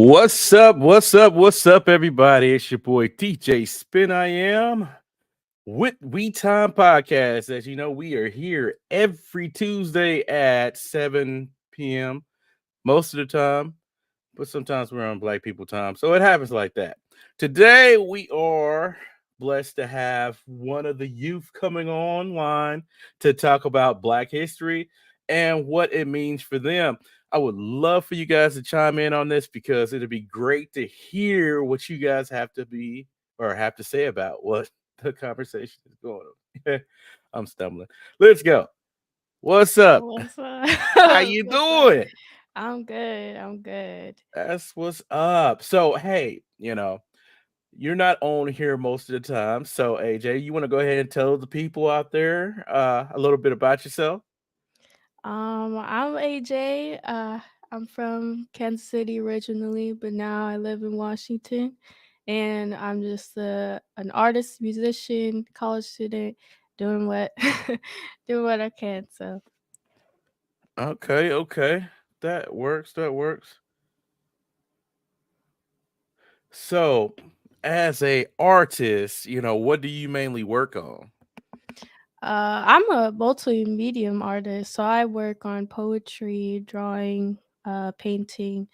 What's up? What's up? What's up, everybody? It's your boy DJ Spin. I am with We Time Podcast. As you know, we are here every Tuesday at 7 p.m. most of the time, but sometimes we're on Black People time. So it happens like that. Today, we are blessed to have one of the youth coming online to talk about Black history and what it means for them. I would love for you guys to chime in on this because it'd be great to hear what you guys have to be or have to say about what the conversation is going on. I'm stumbling. Let's go. What's up? What's How up? you What's up? doing? I'm good. I'm good. That's what's up. So, hey, you're not on here most of the time. So, AJ, you want to go ahead and tell the people out there a little bit about yourself? I'm AJ. I'm from Kansas City originally, but now I live in Washington, and I'm just an artist, musician, college student, doing what doing what I can. So Okay, okay. That works. That works. So, as a artist, what do you mainly work on? I'm a multi-medium artist, so I work on poetry, drawing, painting,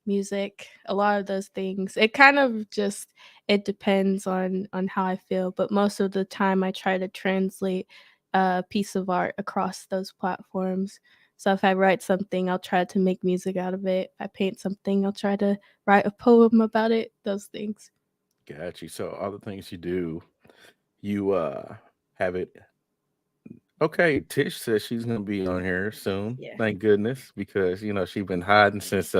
music, a lot of those things. It kind of just it depends on how I feel, but most of the time I try to translate a piece of art across those platforms. So if I write something, I'll try to make music out of it. If I paint something, I'll try to write a poem about it, those things. Got you. So, all the things you do, you have it. Okay, Tish says she's gonna be on here soon. Yeah. Thank goodness, because she's been hiding since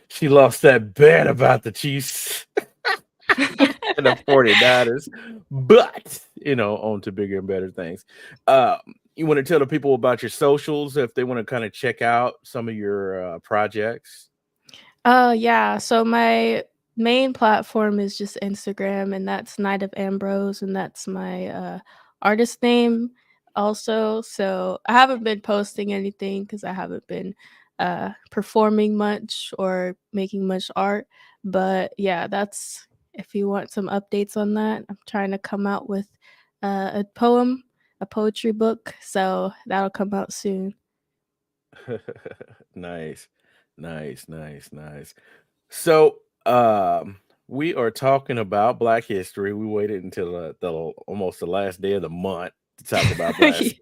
she lost that bet about the Chiefs and the 49ers. But on to bigger and better things. Um, you want to tell the people about your socials if they want to kind of check out some of your projects? Yeah, so my main platform is just Instagram, and that's Night of Ambrose, and that's my artist name also. So I haven't been posting anything because I haven't been performing much or making much art. But yeah, that's if you want some updates on that. I'm trying to come out with a poem, a poetry book, so that'll come out soon. Nice, nice, nice, nice. So, we are talking about Black history. We waited until the almost the last day of the month to talk about Black Yeah. history,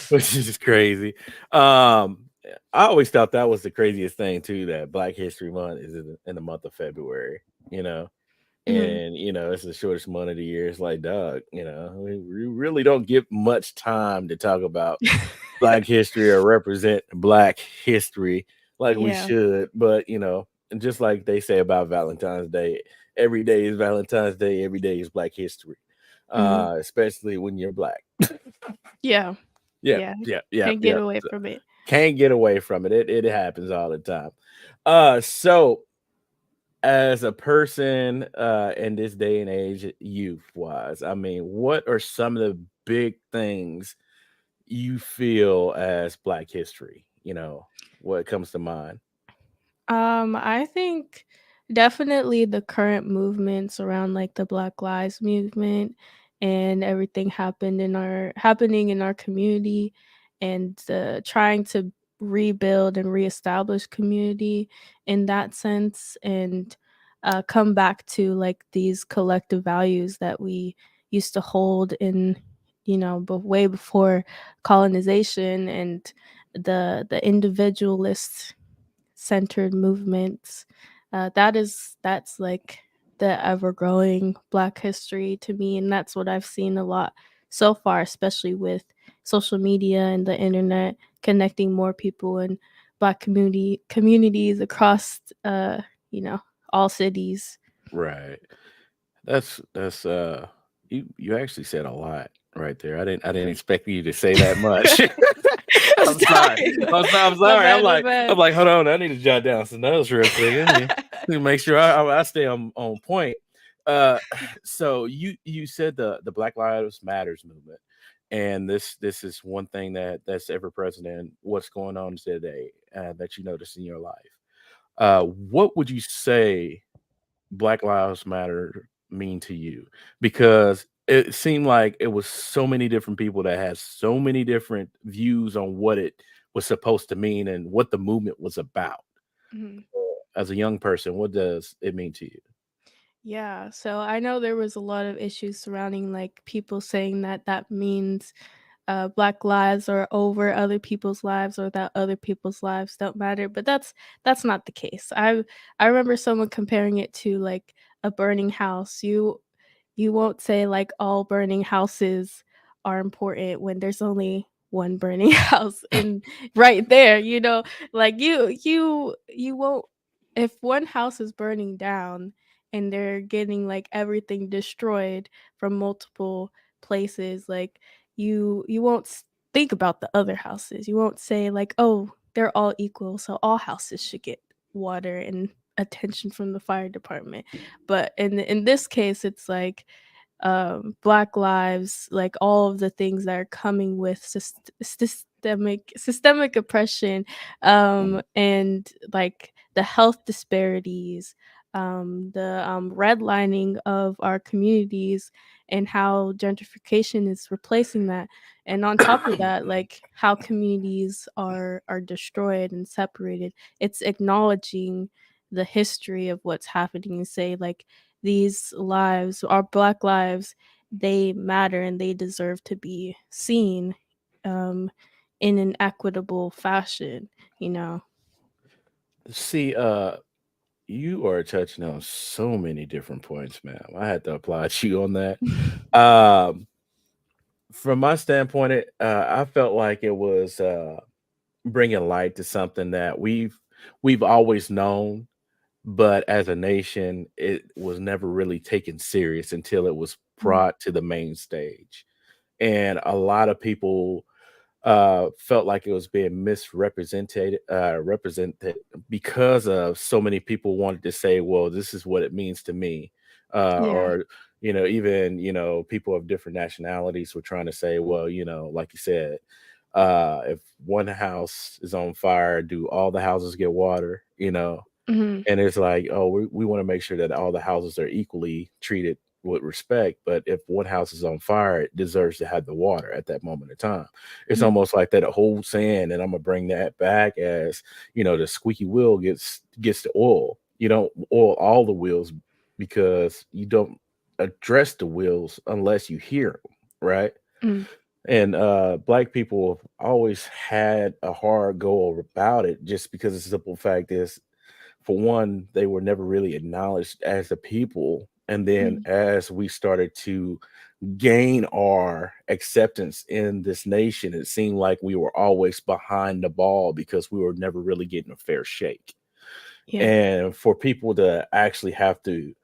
which is just crazy. I always thought that was the craziest thing too. That Black History Month is in the month of February. You know, Mhm. and it's the shortest month of the year. It's like, dog, we really don't get much time to talk about Black history or represent Black history like we Yeah. should. But and just like they say about Valentine's Day, every day is Valentine's Day, every day is Black history. Mhm. Especially when you're black. Yeah. Yep, Yeah. yep, yep, Can't get yep. away So, from it. can't get away from it. It happens all the time. So as a person in this day and age, youth wise, I mean, what are some of the big things you feel as Black history? What comes to mind? I think definitely the current movements around like the Black Lives movement and everything happening in our community and trying to rebuild and reestablish community in that sense and come back to like these collective values that we used to hold in way before colonization and the individualist centered movements. That's like the ever growing Black history to me, and that's what I've seen a lot so far, especially with social media and the internet connecting more people in Black communities across you know all cities. Right. That's you actually said a lot right there. I didn't expect you to say that much. I'm sorry. Sorry, I'm my sorry. I'm bad, my like I'm bad. like, hold on, I need to jot down some notes real quick. Let me make sure I stay on point. Uh so you said the Black Lives Matters movement. And this is one thing that's ever present in what's going on today that you notice in your life. What would you say Black Lives Matter mean to you? Because it seemed like it was so many different people that had so many different views on what it was supposed to mean and what the movement was about. Mhm. As a young person, what does it mean to you? Yeah, so I know there was a lot of issues surrounding like people saying that that means black lives are over other people's lives or that other people's lives don't matter, but that's not the case. I remember someone comparing it to like a burning house. You won't say like all burning houses are important when there's only one burning house and right there, like you won't, if one house is burning down and they're getting like everything destroyed from multiple places, like you won't think about the other houses. You won't say like, "Oh, they're all equal, so all houses should get water and attention from the fire department." But in this case, it's like black lives, like all of the things that are coming with systemic oppression, and like the health disparities, the redlining of our communities, and how gentrification is replacing that. And on top of that, like how communities are destroyed and separated. It's acknowledging the history of what's happening and say like these lives, our black lives, they matter and they deserve to be seen um in an equitable fashion, you know. See, you are touching on so many different points, ma'am. I had to applaud you on that. Um, from my standpoint, I felt like it was bringing light to something that we've always known, but as a nation, it was never really taken serious until it was Mm, brought to the main stage, and a lot of people felt like it was being misrepresented represented because of so many people wanted to say, well, this is what it means to me, yeah. or even people of different nationalities were trying to say, well, like you said, if one house is on fire, do all the houses get water? Mhm. And it's like, oh, we want to make sure that all the houses are equally treated with respect. But if one house is on fire, it deserves to have the water at that moment in time. It's Mhm. almost like that whole saying, and I'm gonna bring that back as the squeaky wheel gets the oil. You don't oil all the wheels because you don't address the wheels unless you hear them, right? Mm. And black people have always had a hard go about it just because the simple fact is, for one, they were never really acknowledged as a people. And then Mhm. as we started to gain our acceptance in this nation, it seemed like we were always behind the ball because we were never really getting a fair shake. Yeah. And for people to actually have to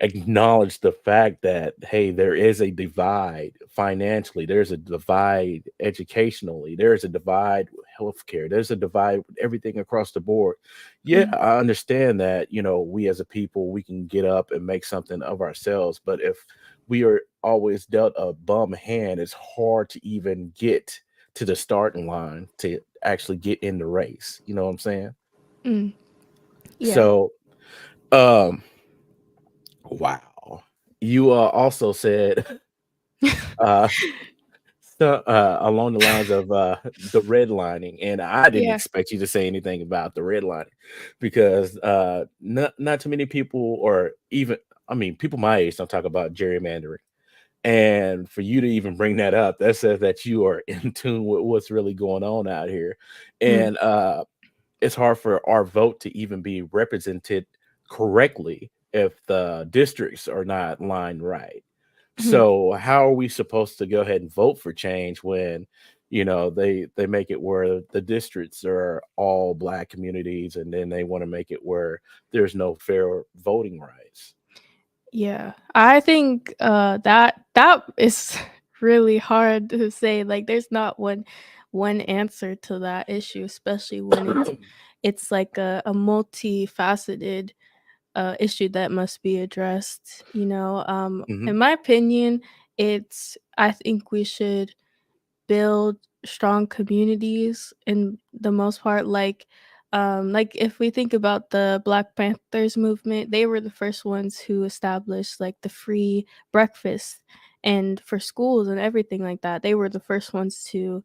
acknowledge the fact that, hey, there is a divide financially, there's a divide educationally, there's a divide with healthcare, there's a divide with everything across the board. Yeah, Mhm. I understand that, we as a people, we can get up and make something of ourselves, but if we are always dealt a bum hand, it's hard to even get to the starting line to actually get in the race. You know what I'm saying? Mm. Yeah. So, um, wow. You also said uh so, along the lines of the redlining, and I didn't Yeah. expect you to say anything about the redlining because not too many people, or even, I mean, people my age don't talk about gerrymandering. And for you to even bring that up, that says that you are in tune with what's really going on out here. Mm. And it's hard for our vote to even be represented correctly if the districts are not lined right. Mhm. So how are we supposed to go ahead and vote for change when, they make it where the districts are all black communities, and then they want to make it where there's no fair voting rights? Yeah. I think that is really hard to say. Like there's not one answer to that issue, especially when it's like a multifaceted issue that must be addressed. Hmm. In my opinion, I think we should build strong communities in the most part. Like, Like if we think about the Black Panthers movement, they were the first ones who established like the free breakfast and for schools and everything like that. They were the first ones to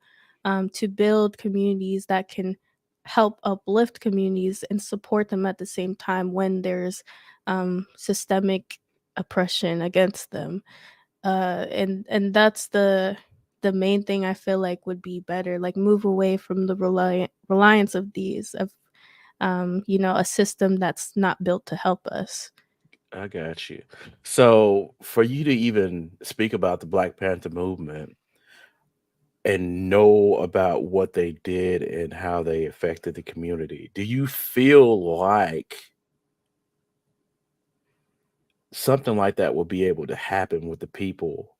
build communities that can help uplift communities and support them at the same time when there's systemic oppression against them. And that's the main thing I feel like would be better, like move away from the reliance of these of a system that's not built to help us. I got you. So, for you to even speak about the Black Panther movement and know about what they did and how they affected the community, do you feel like something like that will be able to happen with the people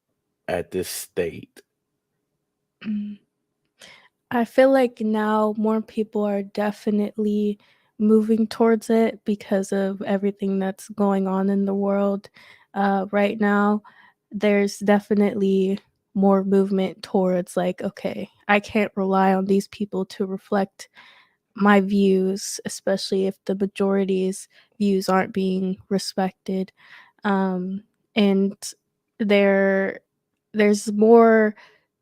at this state? Mm. I feel like now more people are definitely moving towards it because of everything that's going on in the world right now. There's definitely more movement towards like, okay, I can't rely on these people to reflect my views, especially if the majority's views aren't being respected. And there there's more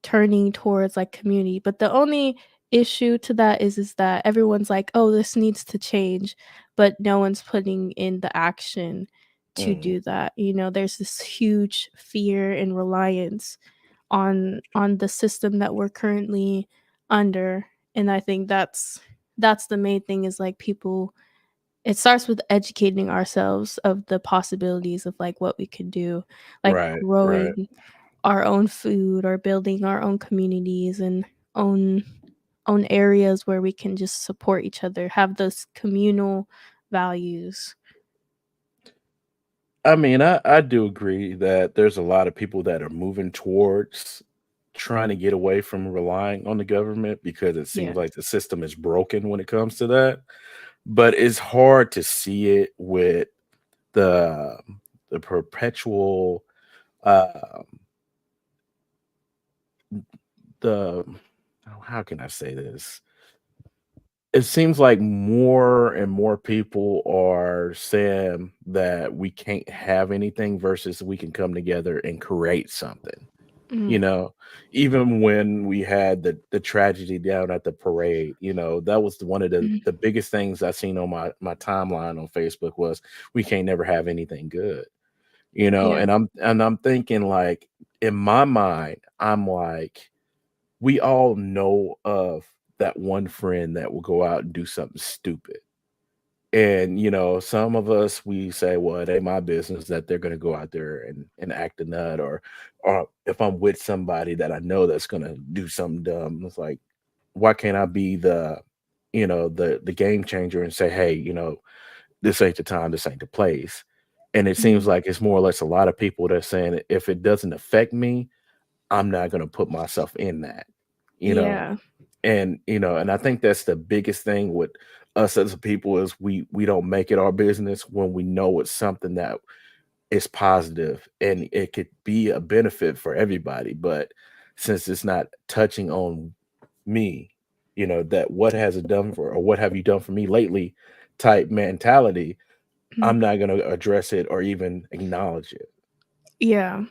turning towards like community. But the only issue to that is that everyone's like, oh, this needs to change, but no one's putting in the action to Mm, do that. There's this huge fear and reliance on the system that we're currently under. And I think that's the main thing is like people it starts with educating ourselves of the possibilities of like what we could do, like right, right. growing our own food or building our own communities and own own areas where we can just support each other, have those communal values. I mean, I do agree that there's a lot of people that are moving towards trying to get away from relying on the government because it seems Yeah. like the system is broken when it comes to that. But it's hard to see it with the the perpetual um the how can I say this? It seems like more and more people are saying that we can't have anything versus we can come together and create something. You Mhm. know, even when we had the tragedy down at the parade, that was one of the Mhm. the biggest things I seen on my timeline on Facebook was we can't never have anything good, Yeah. and I'm thinking like in my mind, I'm like, we all know of that one friend that will go out and do something stupid. And, some of us, we say, well, it ain't my business that they're going to go out there and act a nut, or if I'm with somebody that I know that's going to do something dumb, it's like, why can't I be the game changer and say, hey, this ain't the time, this ain't the place. And it seems Mhm. like it's more or less a lot of people that are saying if it doesn't affect me, I'm not going to put myself in that, you know, Yeah. and I think that's the biggest thing with us as a people is we don't make it our business when we know it's something that is positive and it could be a benefit for everybody. But since it's not touching on me, that what has it done for or what have you done for me lately type mentality, Mhm. I'm not gonna address it or even acknowledge it. Yeah.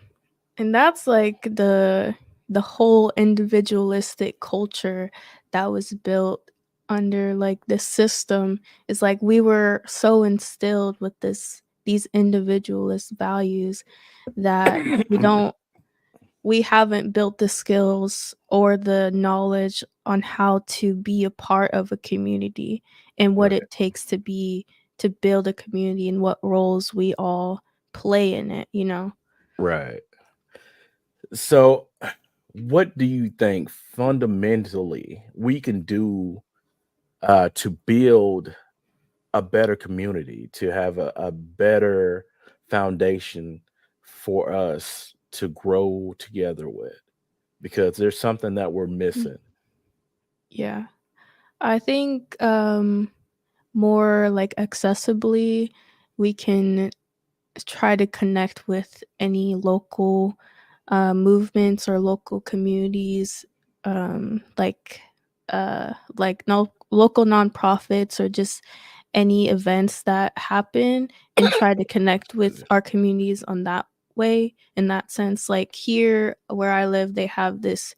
And that's like the whole individualistic culture that was built under like this system is like we were so instilled with these individualist values that we haven't built the skills or the knowledge on how to be a part of a community and what Right, it takes to build a community and what roles we all play in it. right. So, what do you think fundamentally we can do to build a better community, to have a better foundation for us to grow together with? Because there's something that we're Mm, missing. yeah. I think more like accessibly we can try to connect with any local movements or local communities like no local nonprofits or just any events that happen and try to connect with our communities on that way, in that sense. Like here where I live, they have this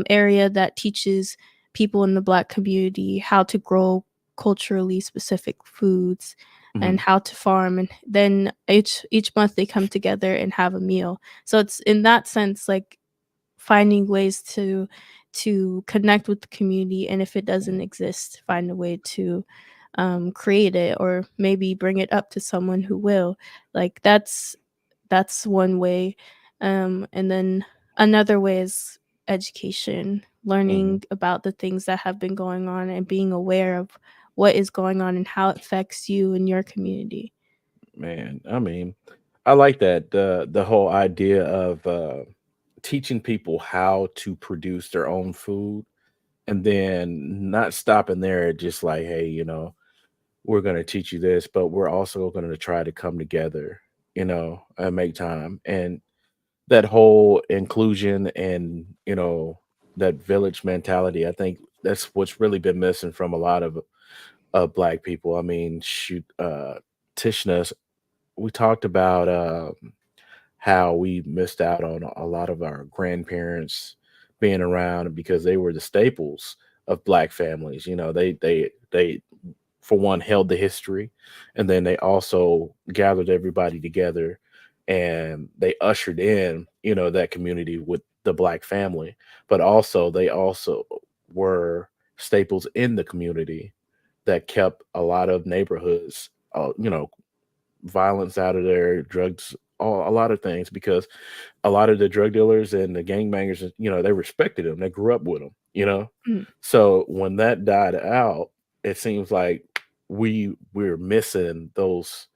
area that teaches people in the Black community how to grow culturally specific foods and Mhm. how to farm, and then each month they come together and have a meal. So it's in that sense like finding ways to connect with the community, and if it doesn't exist, find a way to create it, or maybe bring it up to someone who will. Like that's one way. And then another way is education, Mhm. learning about the things that have been going on and being aware of what is going on and how it affects you and your community. Man, I mean, I like that, the whole idea of, teaching people how to produce their own food, and then not stopping there at just like, "Hey, we're gonna teach you this, but we're also gonna try to come together, and make time." And that whole inclusion and, that village mentality, I think that's what's really been missing from a lot of Black people. I mean, shoot, Tishna, we talked about, how we missed out on a lot of our grandparents being around because they were the staples of Black families. They for one held the history, and then they also gathered everybody together, and they ushered in, that community with the Black family. But also they also were staples in the community that kept a lot of neighborhoods, violence out of there, drugs, a lot of things, because a lot of the drug dealers and the gangbangers, they respected him. They grew up with him. Mm. So when that died out, it seems like we're missing those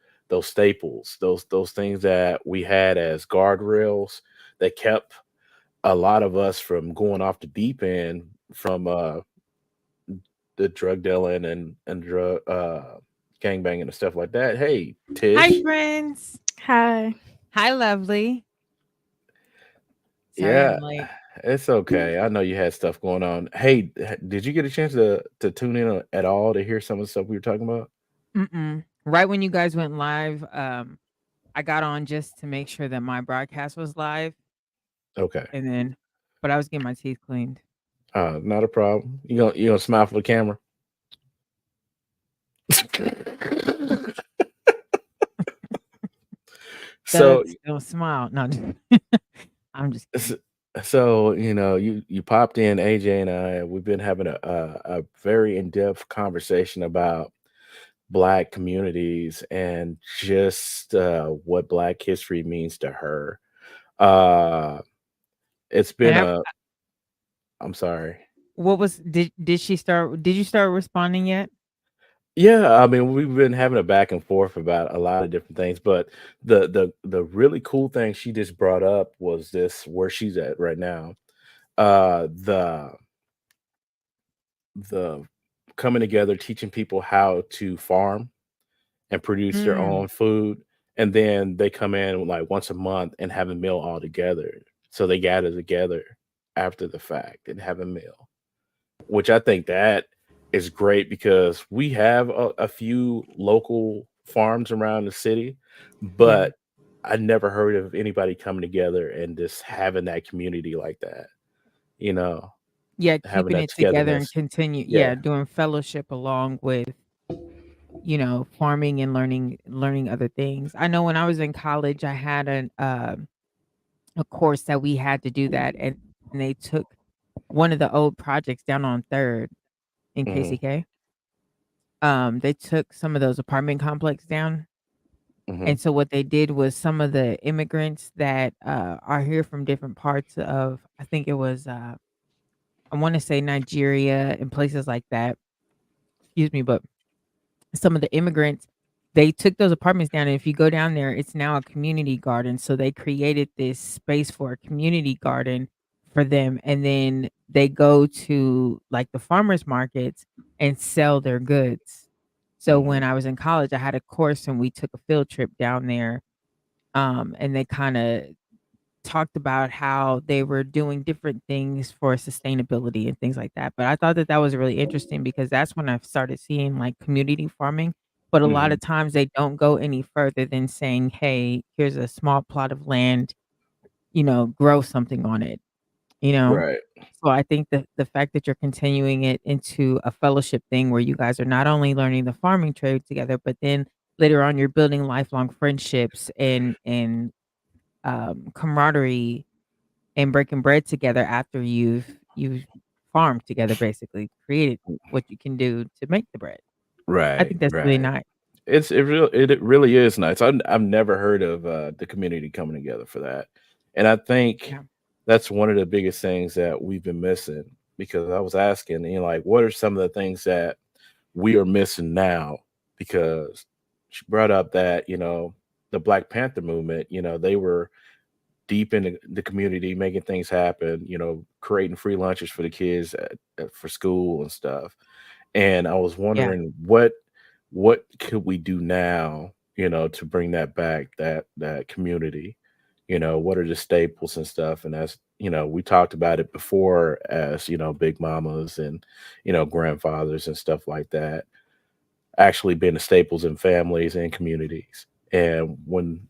staples, those things that we had as guardrails that kept a lot of us from going off the deep end from the drug dealing and drug gangbanging and stuff like that. Hey, Hi, Tish. friends. Hi. Hi, lovely. Sorry Yeah, I'm late. it's okay. I know you had stuff going on. Hey, did you get a chance to tune in at all to hear some of the stuff we were talking about? Mm-mm. Right when you guys went live, I got on just to make sure that my broadcast was live, Okay, and then, but I was getting my teeth cleaned. not a problem. You gonna smile for the camera? So, Thugs don't smile. No, I'm just s- kidding. so you popped in, AJ and I. We've been having a very in depth conversation about Black communities and just what Black history means to her. Uh, it's And been a. I'm sorry. what was did she start? Did you start responding yet? Yeah, I mean, we've been having a back and forth about a lot of different things, but the really cool thing she just brought up was this where she's at right now. The coming together, teaching people how to farm and produce their Mm. own food, and then they come in like once a month and have a meal all together. So they gather together after the fact and have a meal, which I think that is great because we have a few local farms around the city, Yeah. but I never heard of anybody coming together and just having that community like that, you know, Yeah, having keeping that it together and togetherness. continue. Yeah. Yeah, doing fellowship along with farming and learning other things. I know when I was in college, I had a course that we had to do that, and they took one of the old projects down on Third in Hmm. KCK. They took some of those apartment complex down, Hmm. and so what they did was some of the immigrants that are here from different parts of, I think it was, I want to say Nigeria and places like that. Excuse me, but some of the immigrants, they took those apartments down, and if you go down there, it's now a community garden. So they created this space for a community garden for them, and then they go to like the farmers markets and sell their goods. So when Hmm. I was in college, I had a course and we took a field trip down there, and they kind of talked about how they were doing different things for sustainability and things like that. But I thought that that was really interesting because that's when I started seeing like community farming. But a lot Mhm. of times they don't go any further than saying, "Hey, here's a small plot of land, grow something on it." You know? Right. So I think that the fact that you're continuing it into a fellowship thing where you guys are not only learning the farming trade together, but then later on you're building lifelong friendships and camaraderie and breaking bread together after you've farmed together, basically created what you can do to make the bread. I Right. think that's really Right. nice. It really is nice. I've never heard of the community coming together for that, and I think Yeah. that's one of the biggest things that we've been missing. Because I was asking, like, what are some of the things that we are missing now? Because she brought up that the Black Panther movement, they were deep in the community, making things happen. Creating free lunches for the kids for school and stuff. And I was Yeah. wondering what could we do now, to bring that back, that community. What are the staples and stuff? And that's, we talked about it before as, big mamas and, grandfathers and stuff like that, actually being the staples in families and communities. And when,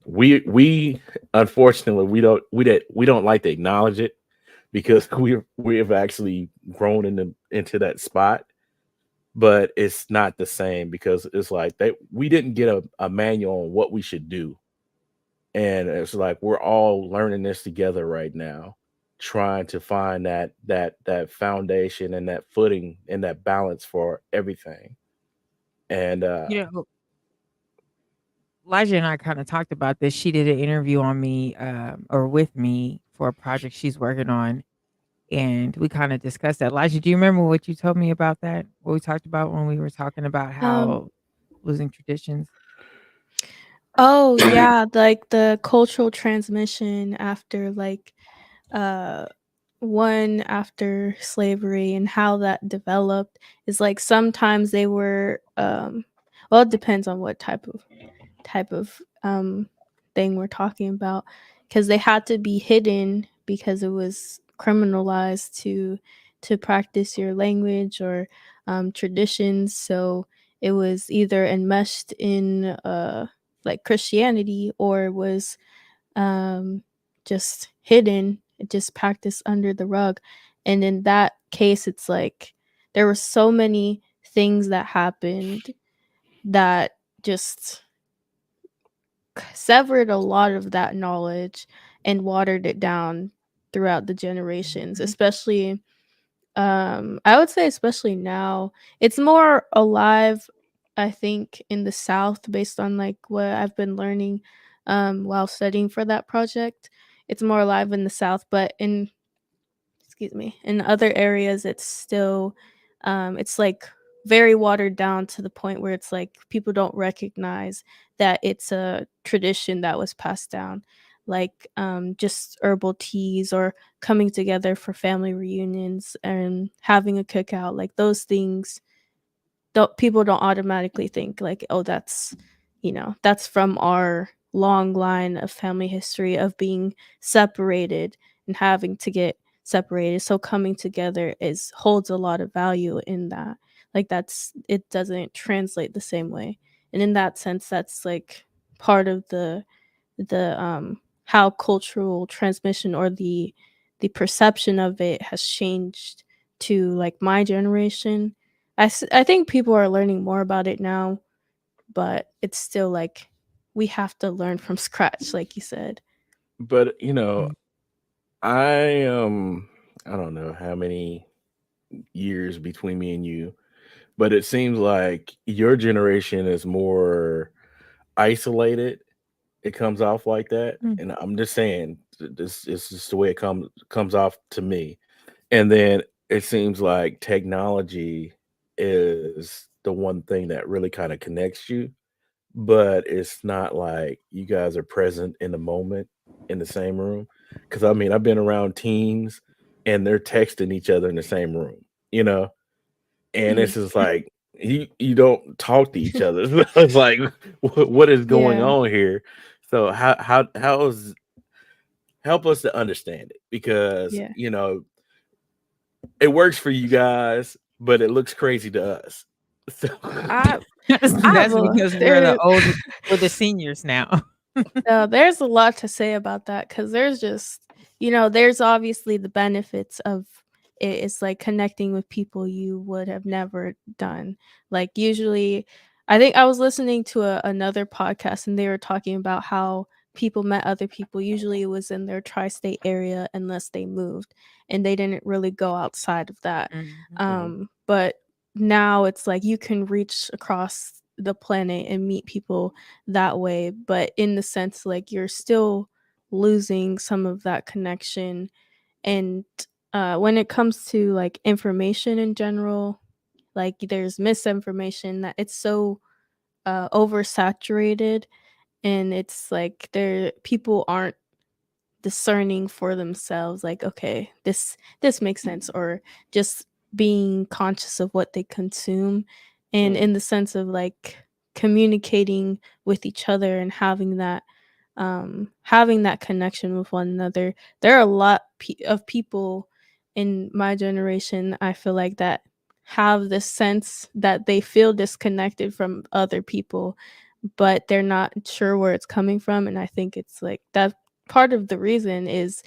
we unfortunately we don't like to acknowledge it because we have actually grown into that spot, but it's not the same because it's like we didn't get a manual on what we should do. And it's like we're all learning this together right now, trying to find that foundation and that footing and that balance for everything. And You know, Elijah and I kind of talked about this. She did an interview on me, or with me for a project she's working on. And we kinda discussed that. Elijah, do you remember what you told me about that? What we talked about when we were talking about Um, how losing traditions? oh yeah, like the cultural transmission after uh one after slavery and how that developed is like sometimes they were well, it depends on what type of thing we're talking about, because they had to be hidden because it was criminalized to practice your language or traditions. So it was either enmeshed in like Christianity, or was um just hidden, just practiced under the rug. And in that case, it's like there were so many things that happened that just severed a lot of that knowledge and watered it down throughout the generations, Mhm. especially I would say especially now. It's more alive, I think, in the South based on like what I've been learning while studying for that project. It's more alive in the South, but in excuse me, in other areas it's still it's like very watered down to the point where it's like people don't recognize that it's a tradition that was passed down, like just herbal teas or coming together for family reunions and having a cookout, like those things don't people don't automatically think like, oh, that's from our long line of family history of being separated and having to get separated. So coming together is holds a lot of value in that. Like that's it doesn't translate the same way. And in that sense, that's like part of the how cultural transmission or the perception of it has changed to like my generation. I think people are learning more about it now, but it's still like we have to learn from scratch, like you said. but Mm. I I don't know how many years between me and you, but it seems like your generation is more isolated. It comes off like that, Mm. and I'm just saying this is just the way it comes off to me. And then it seems like technology is the one thing that really kind of connects you, but it's not like you guys are present in the moment in the same room. Because I mean, I've been around teens and they're texting each other in the same room, you know, and Mhm. it's just like you don't talk to each other. It's like what is going Yeah. on here? So how is help us to understand it, because Yeah. it works for you guys, but it looks crazy to us. So I I have That's a because there we're the seniors now. no, there's a lot to say about that because there's just, there's obviously the benefits of it. It's like connecting with people you would have never done. Like, usually, I think I was listening to another podcast and they were talking about how people met other people. Usually it was in their tri state area unless they moved and they didn't really go outside of that. Mhm. But now it's like you can reach across the planet and meet people that way, but in the sense like you're still losing some of that connection. And when it comes to like information in general, like there's misinformation that it's so oversaturated, and it's like there people aren't discerning for themselves, like, okay, this makes sense, or just being conscious of what they consume, and in the sense of like communicating with each other and having that connection with one another. There are a lot of people in my generation, I feel like, that have this sense that they feel disconnected from other people, but they're not sure where it's coming from. And I think it's like that part of the reason is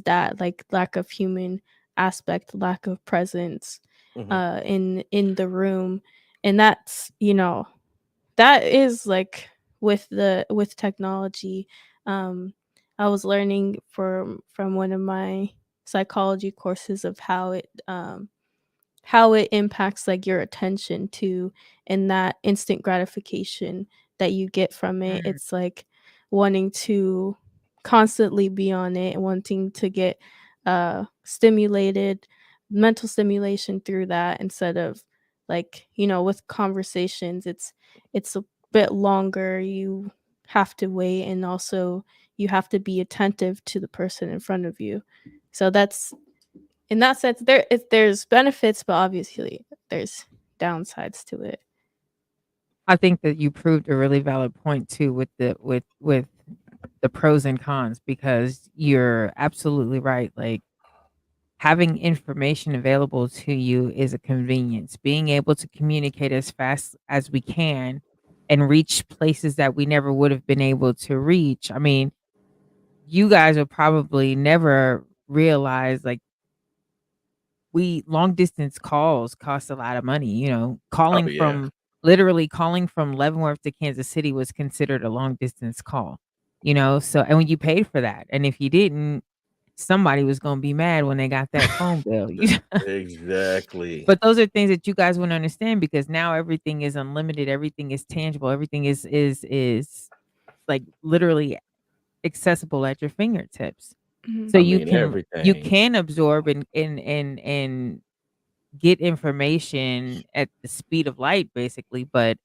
that like lack of human aspect, lack of presence Mhm. in the room. And that's, that is like with technology. um I was learning from one of my psychology courses of how it impacts like your attention too, and that instant gratification that you get from it. Mm. It's like wanting to constantly be on it and wanting to get stimulated, mental stimulation through that, instead of like, with conversations, it's a bit longer. You have to wait, and also you have to be attentive to the person in front of you. So that's, in that sense, there's benefits, but obviously there's downsides to it. I think that you proved a really valid point too with the pros and cons, because you're absolutely right. Like, having information available to you is a convenience. Being able to communicate as fast as we can and reach places that we never would have been able to reach. I mean, you guys will probably never realize, like, we long distance calls cost a lot of money, Oh yeah. literally calling from Leavenworth to Kansas City was considered a long distance call, so, and when you paid for that, and if you didn't, somebody was gonna be mad when they got that phone bill. Exactly. But those are things that you guys wouldn't understand, because now everything is unlimited, everything is tangible, everything is like literally accessible at your fingertips. Mhm. So I you mean, everything. can absorb and get information at the speed of light, basically, but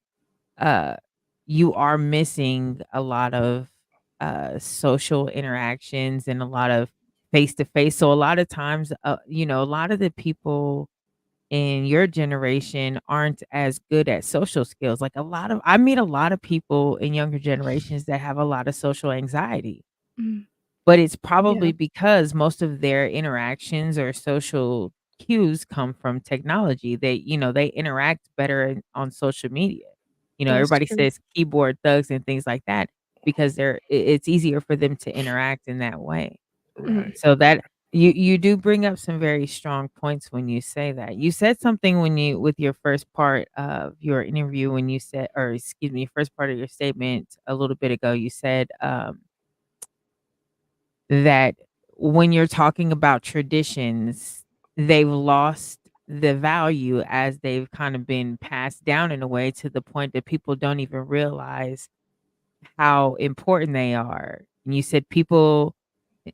uh you are missing a lot of social interactions and a lot of face to face. So a lot of times, a lot of the people in your generation aren't as good at social skills. Like, I meet a lot of people in younger generations that have a lot of social anxiety, Mhm. but it's Yeah. probably because most of their interactions or social cues come from technology. They interact better on social media. That's Everybody true. says keyboard thugs and things like that, because it's easier for them to interact in that way. Mhm. Right. So that you do bring up some very strong points when you say that. You said something when you with your first part of your interview, when you said, or excuse me, first part of your statement a little bit ago. You said that when you're talking about traditions, they've lost the value as they've kind of been passed down in a way, to the point that people don't even realize how important they are. And you said people,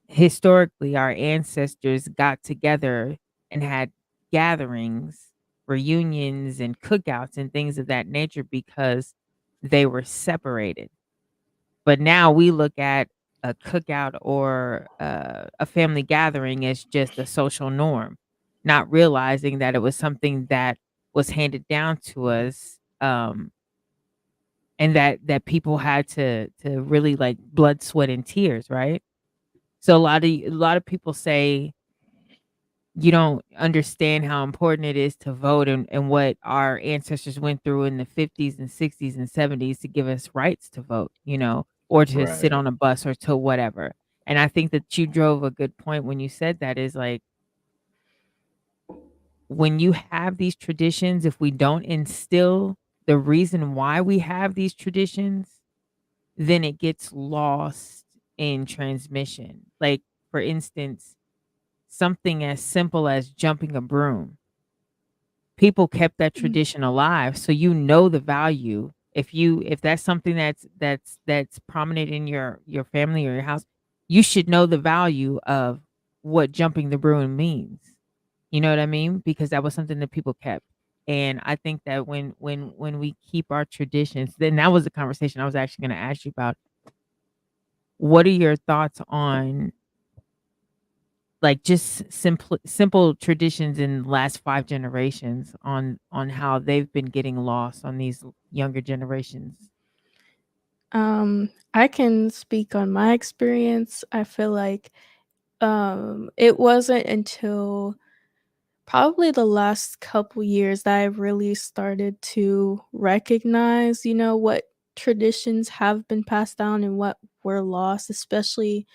historically, our ancestors got together and had gatherings, reunions, and cookouts and things of that nature because they were separated. But now we look at a cookout or a family gathering as just a social norm, not realizing that it was something that was handed down to us, and that people had to really, like, blood, sweat, and tears, right? So a lot of people say you don't understand how important it is to vote, and what our ancestors went through in the 50s and 60s and 70s to give us rights to vote, or to sit Right. on a bus or to whatever. And I think that you drove a good point when you said that, is like, when you have these traditions, if we don't instill the reason why we have these traditions, then it gets lost in transmission. Like, for instance, something as simple as jumping a broom. People kept that Mm. tradition alive, so the value. If that's something that's prominent in your family or your house, you should know the value of what jumping the broom means. You know what I mean? Because that was something that people kept. And I think that when we keep our traditions, then that was the conversation I was actually going to ask you about. What are your thoughts on, like, just simple traditions in the last 5 generations, on how they've been getting lost on these younger generations? I can speak on my experience. I feel like it wasn't until probably the last couple years that I really started to recognize, what traditions have been passed down and what were lost, especially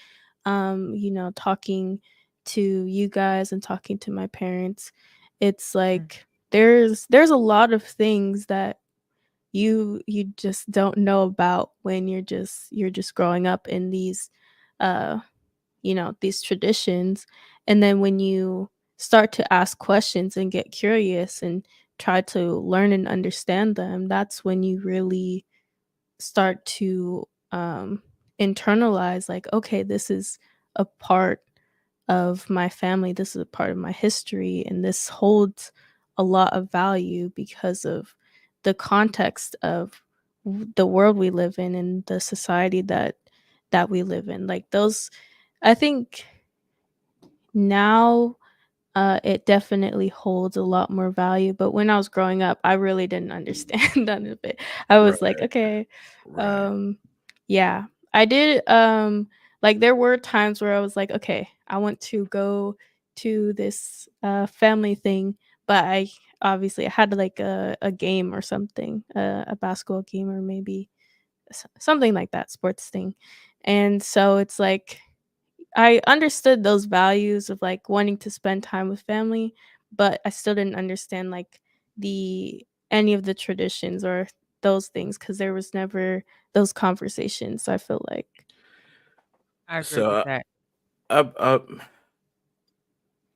talking to you guys and talking to my parents. It's Mm. like there's a lot of things that you just don't know about when you're just growing up in these uh these traditions. And then when you start to ask questions and get curious and try to learn and understand them, that's when you really start to internalize, like, okay, this is a part of my family, this is a part of my history, and this holds a lot of value because of the context of the world we live in and the society that we live in. Like those, I think now it definitely holds a lot more value. But when I was growing up, I really didn't understand none of it. I was like, Right. okay, Right. um, yeah, I did. Like there were times where I was like, okay, I want to go to this family thing, but I obviously I had like a game or something, a basketball game or maybe something like that, sports thing, and so it's like I understood those values of, like, wanting to spend time with family, but I still didn't understand, like, the any of the traditions or those things because there was never those conversations, I feel like. I agree So with that. I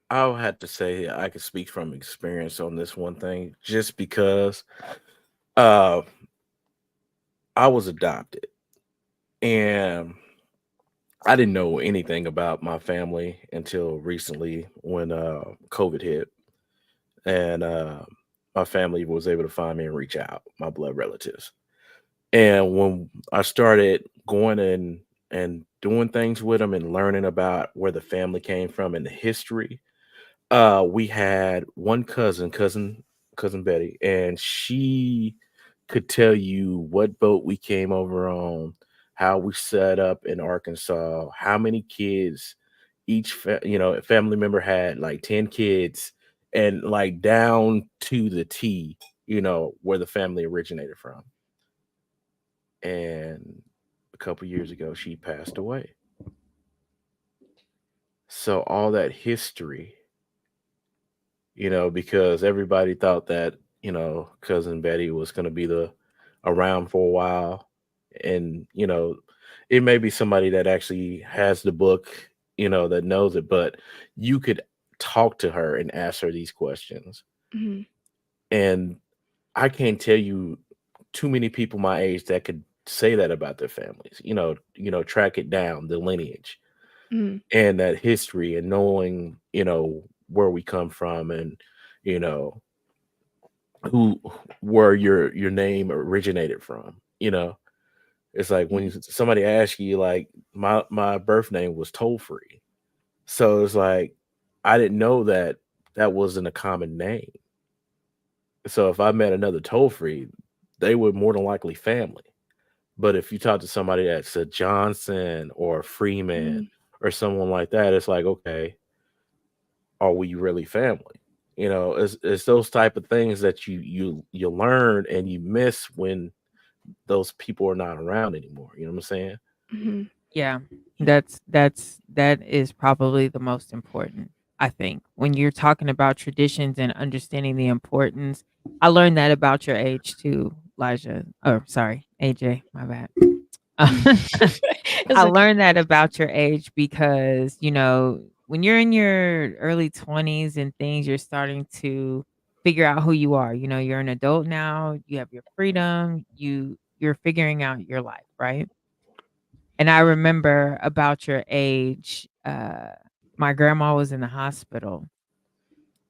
I'll have to say I can speak from experience on this one thing, just because uh I was adopted, and I didn't know anything about my family until recently when COVID hit, and my family was able to find me and reach out, my blood relatives. And when I started going and doing things with them and learning about where the family came from and the history, we had one cousin Betty, and she could tell you what boat we came over on, how we set up in Arkansas, how many kids each family member had, like 10 kids, and like down to the T, where the family originated from. And a couple years ago she passed away. So all that history, because everybody thought that, cousin Betty was going to be the around for a while. And, it may be somebody that actually has the book, that knows it, but you could talk to her and ask her these questions. Mhm, And I can't tell you too many people my age that could say that about their families, track it down, the lineage mhm, and that history, and knowing, where we come from, and, you know, who where your name originated from. It's like when mhm, somebody asks you, like, my birth name was toll free. So it's like I didn't know that that wasn't a common name. So if I met another toll free, they would more than likely family. But if you talk to somebody that's a Johnson or a Freeman mhm, or someone like that, it's like, okay, are we really family? It's those type of things that you learn and you miss when those people are not around anymore. You know what I'm saying? Mhm. Yeah, that is probably the most important, I think. When you're talking about traditions and understanding the importance, I learned that about your age too, Elijah. Or sorry, AJ, my bad. It's I okay. learned that about your age because, when you're in your early 20s and things, you're starting to figure out who you are. You're an adult now, you have your freedom, you're figuring out your life, right? And I remember about your age, my grandma was in the hospital,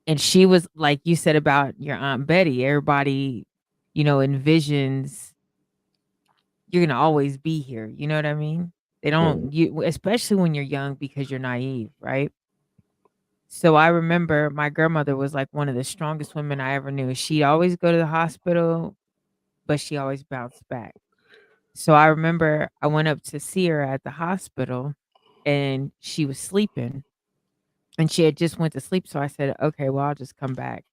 and she was like you said about your Aunt Betty, everybody, envisions you're gonna always be here, you know what I mean? They Mhm. don't you especially when you're young because you're naive, right? So I remember my grandmother was like one of the strongest women I ever knew. She'd always go to the hospital, but she always bounced back. So I remember I went up to see her at the hospital and she was sleeping and she had just went to sleep. So I said, okay, well, I'll just come back.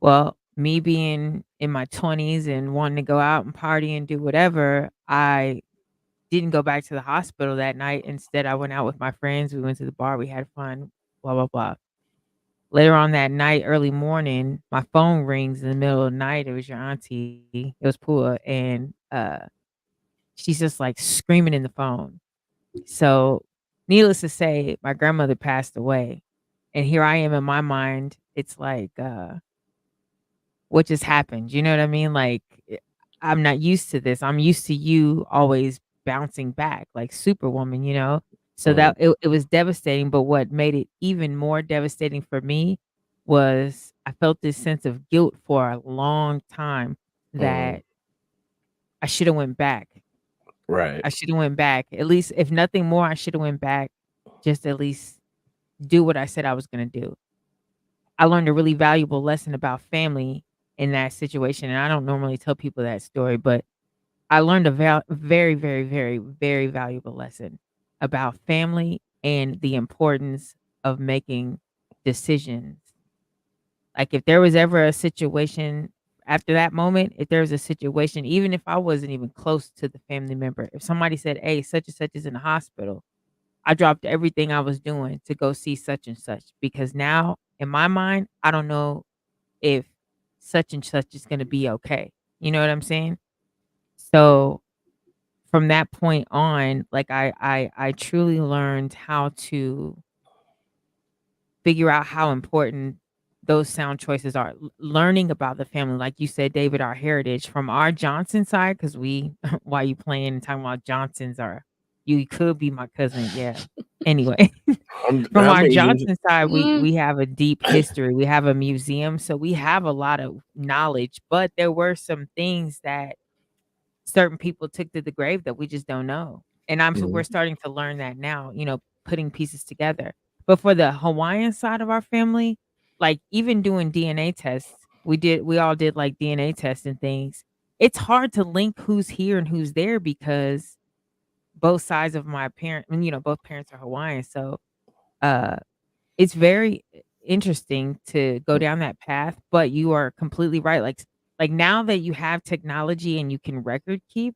Well, me being in my 20s and wanting to go out and party and do whatever, I didn't go back to the hospital that night. Instead, I went out with my friends. We went to the bar. We had fun, blah, blah, blah. Later on that night, early morning, my phone rings in the middle of the night. It was your auntie. It was Pua. And she's just like screaming in the phone. So, needless to say, my grandmother passed away. And here I am in my mind. It's like, what just happened? You know what I mean? Like, I'm not used to this. I'm used to you always bouncing back like Superwoman, you know? So Mhm. it was devastating. But what made it even more devastating for me was I felt this sense of guilt for a long time Mhm. that I should have went back. Right. I should have went back. At least, if nothing more, I should have went back just at least do what I said I was gonna do. I learned a really valuable lesson about family in that situation, and I don't normally tell people that story, but I learned a very, very, very, very valuable lesson about family and the importance of making decisions. Like, if there was ever a situation after that moment, if there was a situation, even if I wasn't even close to the family member, if somebody said, "Hey, such and such is in the hospital," I dropped everything I was doing to go see such and such because now in my mind, I don't know if such and such is gonna be okay. You know what I'm saying? So from that point on, like I truly learned how to figure out how important those sound choices are. Learning about the family, like you said, David, our heritage from our Johnson side, because we why you playing and talking about Johnsons are you could be my cousin, yeah. Anyway. From I our mean, Johnson side, we Mm, we have a deep history. We have a museum, so we have a lot of knowledge, but there were some things that certain people took to the grave that we just don't know. And we're mhm. starting to learn that now, putting pieces together. But for the Hawaiian side of our family, like even doing DNA tests, we all did like DNA tests and things. It's hard to link who's here and who's there because both sides of my parent, both parents are Hawaiian. So uh it's very interesting to go down that path, but you are completely right, like, now that you have technology and you can record keep,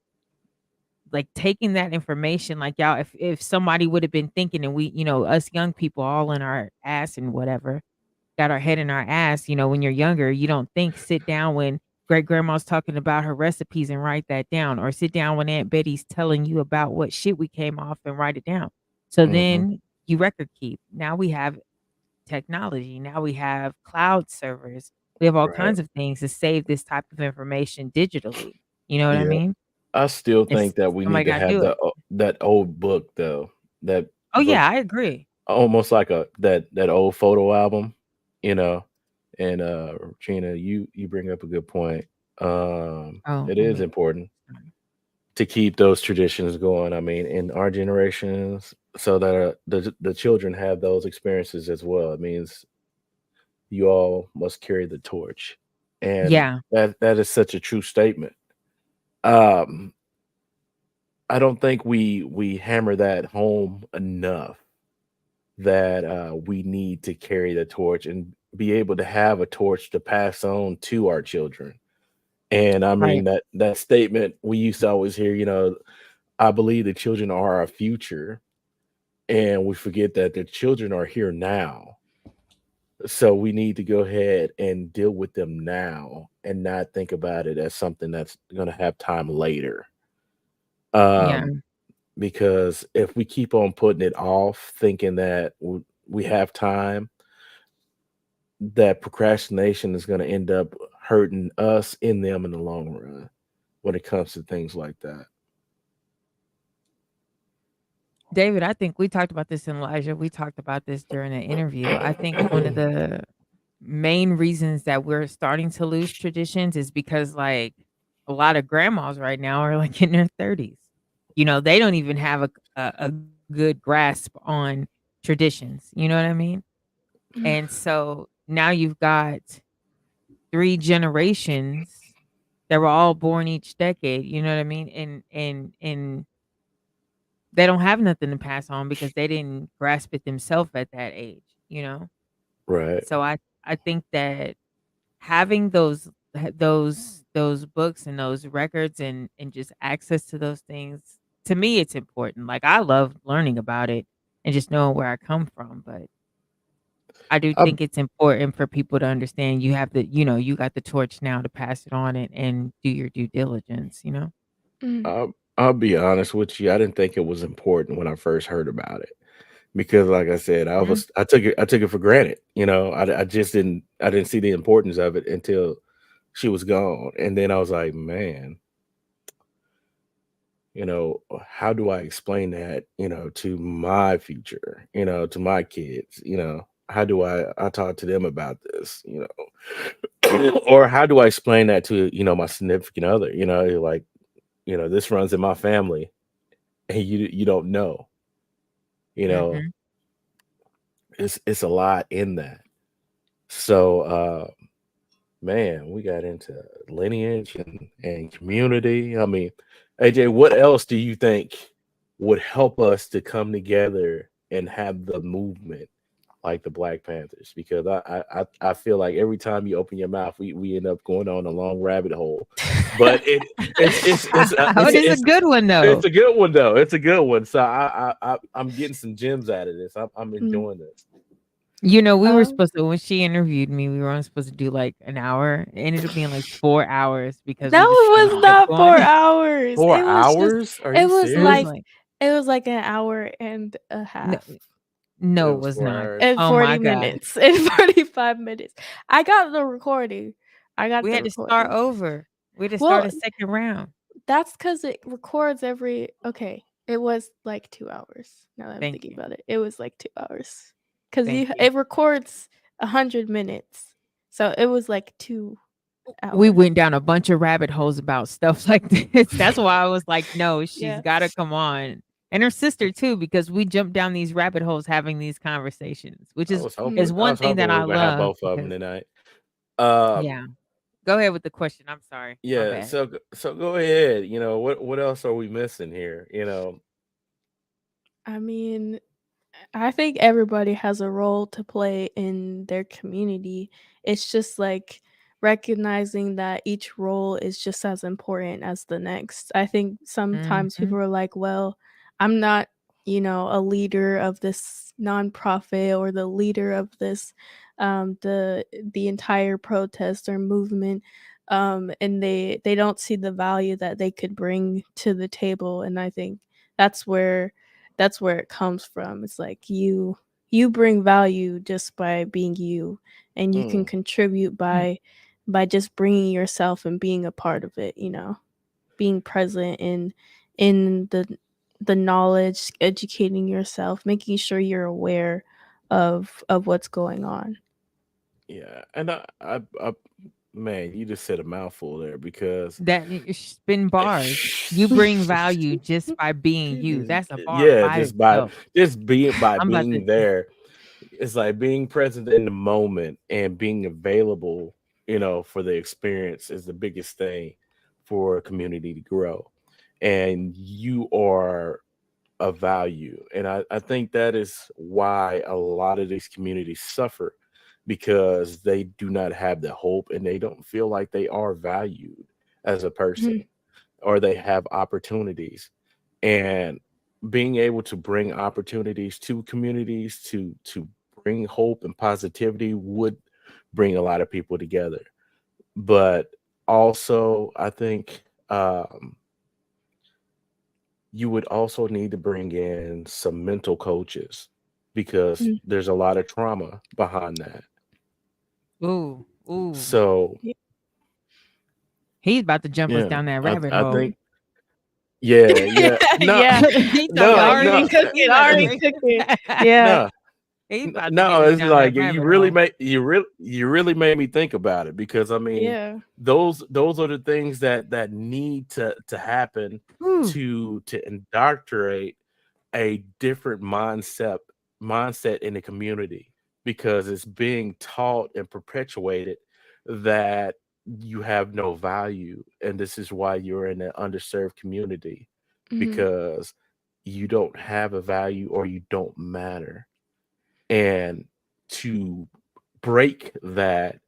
like, taking that information, like, y'all if somebody would've been thinking and we us young people all in our ass and whatever, got our head in our ass, when you're younger, you don't think, sit down when great grandma's talking about her recipes and write that down, or sit down when Aunt Betty's telling you about what shit we came off and write it down. So Mhm. then you record keep. Now we have technology. Now we have cloud servers. We have all Right. kinds of things to save this type of information digitally. You know what I Yeah. mean? I still It's think that we need somebody to gotta have do it. that old book though. That Oh, book, yeah, I agree. almost like that old photo album, you know. And Regina, you bring up a good point. Oh, It let is me important sorry. to keep those traditions going. I mean, in our generations, so that the children have those experiences as well. It means you all must carry the torch, and Yeah. that is such a true statement. Um, I don't think we hammer that home enough. that we need to carry the torch and be able to have a torch to pass on to our children. And I mean Right. that statement we used to always hear, I believe the children are our future, and we forget that the children are here now. So we need to go ahead and deal with them now and not think about it as something that's going to have time later. Yeah. Um, because if we keep on putting it off, thinking that we have time, that procrastination is going to end up hurting us in them in the long run when it comes to things like that. David, I think we talked about this in Elijah. We talked about this during the interview. I think one of the main reasons that we're starting to lose traditions is because like a lot of grandmas right now are like in their 30s. They don't even have a good grasp on traditions. You know what I mean? Mm. And so now you've got three generations that were all born each decade. You know what I mean? And they don't have nothing to pass on because they didn't grasp it themselves at that age. You know. Right. So I think that having those books and those records and just access to those things, to me it's important. Like I love learning about it and just knowing where I come from, but I do I, think it's important for people to understand you have you got the torch now to pass it on and do your due diligence. Mm. I'll be honest with you. I didn't think it was important when I first heard about it because, like I said, Mhm. I took it for granted. I just didn't see the importance of it until she was gone, and then I was like, man, how do I explain that, to my future, to my kids, how do I talk to them about this, or how do I explain that to, my significant other, like, this runs in my family and you don't know, you know, Mhm. it's a lot in that. So, man, we got into lineage and community. I mean, AJ, what else do you think would help us to come together and have the movement like the Black Panthers? Because I feel like every time you open your mouth, we end up going on a long rabbit hole. But Oh, it is a good one it's though. a good one though. It's a good one. So I'm getting some gems out of this. I'm Mm. enjoying this. We were Um, supposed to when she interviewed me, we were only supposed to do like an hour. It ended up being like 4 hours because no, we just it kinda was kept not going. 4 hours. Four It was just, hours? Are it you was It was serious? like, like it was like an hour and a no, half It no, it was was four not. hours. and Oh 40 my god. minutes and 45 minutes. I got the recording. I got We the had to start recording. over. We had to start Well, a second round. that's because it records every, okay. It was like 2 hours. Now that I'm Thank thinking you. about it, it was like 2 hours because Thank you. it records 100 minutes, so it was like 2 hours. We went down a bunch of rabbit holes about stuff like this. That's why I was like, no, she's Yeah. got to come on. And her sister too, because we jumped down these rabbit holes having these conversations, which is I one was thing hoping that we I were gonna have love both of them because tonight. Um, yeah. Go ahead with the question. I'm sorry. My yeah. bad. So go ahead. What else are we missing here? I mean, I think everybody has a role to play in their community. It's just like recognizing that each role is just as important as the next. I think sometimes Mhm. people are like, well, I'm not, a leader of this nonprofit or the leader of this the entire protest or movement. And they don't see the value that they could bring to the table. And I think that's where that's where it comes from. It's like you bring value just by being you, and you can Mm, contribute Mm. by just bringing yourself and being a part of it, being present in the knowledge, educating yourself, making sure you're aware of what's going on. yeah. And man, you just said a mouthful there because That spin bars. You bring value just by being you. That's a bar yeah, by itself. by I'm about to being there. It's like being present in the moment and being available, for the experience is the biggest thing for a community to grow. And you are a value. And I think that is why a lot of these communities suffer, because they do not have the hope and they don't feel like they are valued as a person, Mhm. or they have opportunities. And being able to bring opportunities to communities, to bring hope and positivity, would bring a lot of people together. But also, I think you would also need to bring in some mental coaches, because Mm. there's a lot of trauma behind that. Ooh, ooh. So Yeah. He's about to jump us yeah, down that rabbit I hole. think yeah, no, Yeah. He's talking You about no, already no, he's cooking, about to already bring cooking. Yeah. no. he's about to get No, us it's down that like you rabbit really hole. make you really made me think about it, because I mean, Yeah. those are the things that need to happen Whew. to indoctrinate a different mindset in the community, because it's being taught and perpetuated that you have no value, and this is why you're in an underserved community, Mhm. because you don't have a value or you don't matter. And to break that,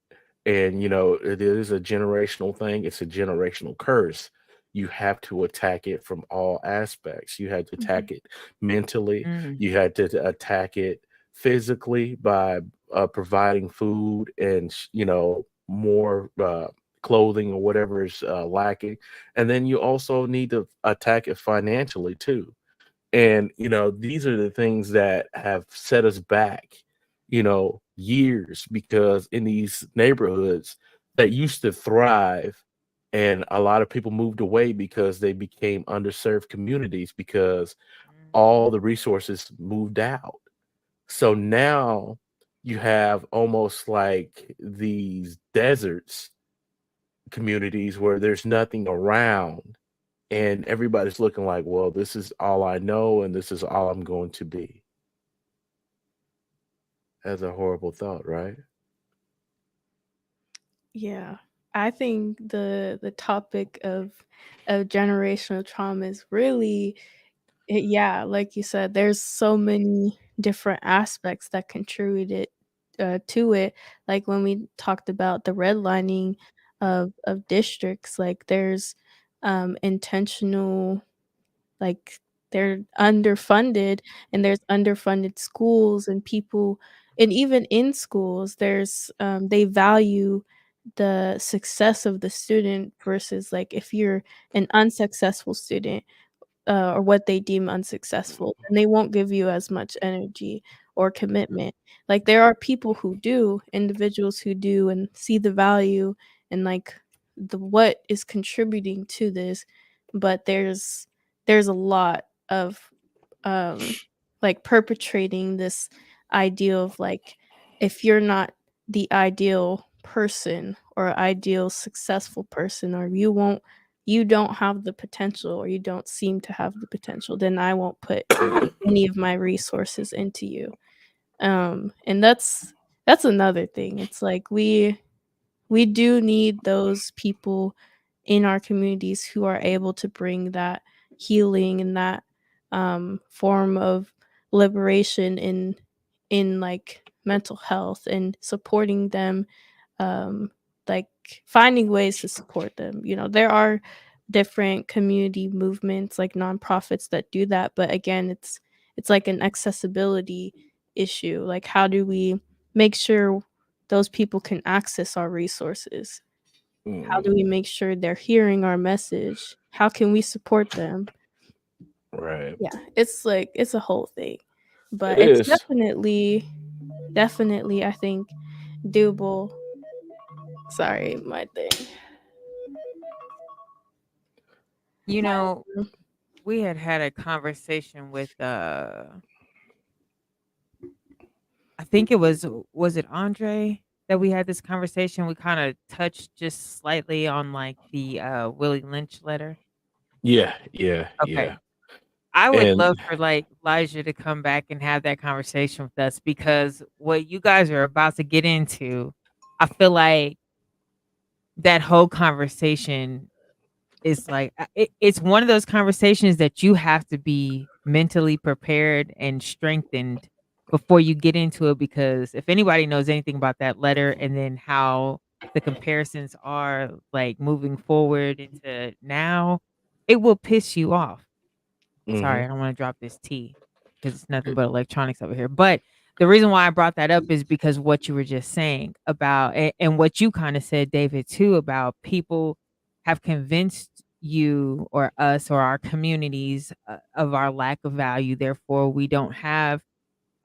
and it is a generational thing, it's a generational curse. You have to attack it from all aspects. You had to Mhm. attack it mentally, Mm. you had to attack it physically by providing food and more clothing or whatever is lacking. And then you also need to attack it financially too. And these are the things that have set us back, years, because in these neighborhoods that used to thrive, and a lot of people moved away because they became underserved communities, because Mm. all the resources moved out. So now you have almost like these deserts communities where there's nothing around, and everybody's looking like, well, this is all I know and this is all I'm going to be. That's a horrible thought, right? Yeah. I think the topic of generational trauma is really yeah, like you said, there's so many different aspects that contributed to it. Like when we talked about the redlining of districts, like there's intentional, like they're underfunded, and there's underfunded schools and people, and even in schools there's they value the success of the student versus like if you're an unsuccessful student, or what they deem unsuccessful, and they won't give you as much energy or commitment. Like there are people who do, individuals who do and see the value and like the what is contributing to this, but there's a lot of um like perpetrating this idea of like if you're not the ideal person or ideal successful person, or you don't have the potential, or you don't seem to have the potential, then I won't put any of my resources into you. And that's another thing. It's like we do need those people in our communities who are able to bring that healing and that form of liberation in like mental health, and supporting them, um, like finding ways to support them. There are different community movements like nonprofits that do that, but again, it's like an accessibility issue. Like how do we make sure those people can access our resources? How Mm, do we make sure they're hearing our message? How can we support them? right. Yeah, it's like it's a whole thing. It But it's is. definitely I think doable. Sorry, my thing. You know, My we had a conversation with I think it was it Andre that we had this conversation. We kind of touched just slightly on like the Willie Lynch letter. Yeah, yeah, yeah. Okay. I would And love for like Elijah to come back and have that conversation with us, because what you guys are about to get into, I feel like that whole conversation is like it's one of those conversations that you have to be mentally prepared and strengthened before you get into it, because if anybody knows anything about that letter and then how the comparisons are like moving forward into now, it will piss you off. Sorry, Mm-hmm. I don't want to drop this tea because it's nothing but electronics over here. But the reason why I brought that up is because what you were just saying about, and what you kind of said, David, too, about people have convinced you or us or our communities of our lack of value. Therefore, we don't have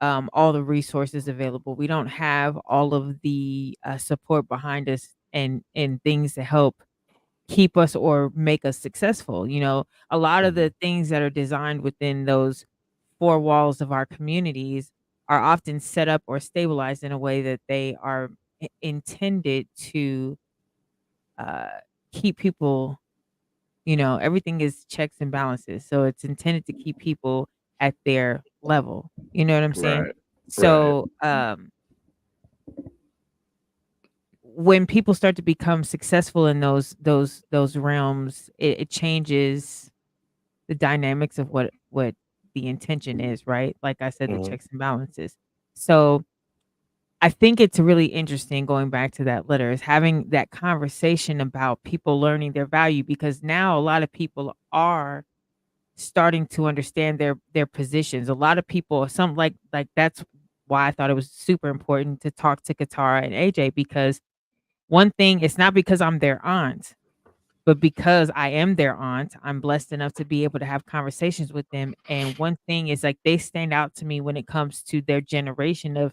all the resources available. We don't have all of the support behind us and things to help keep us or make us successful. A lot of Mm-hmm. the things that are designed within those four walls of our communities are often set up or stabilized in a way that they are intended to uh, keep people, everything is checks and balances. So it's intended to keep people at their level. You know what I'm saying? Right. Right. So, when people start to become successful in those realms, it changes the dynamics of what the intention is, right? Like I said, the Mm-hmm. checks and balances. So I think it's really interesting, going back to that letter, is having that conversation about people learning their value, because now a lot of people are starting to understand their positions. A lot of people, some like that's why I thought it was super important to talk to Katara and AJ, because one thing, it's not because I'm their aunt, but because I am their aunt, I'm blessed enough to be able to have conversations with them. And one thing is, like, they stand out to me when it comes to their generation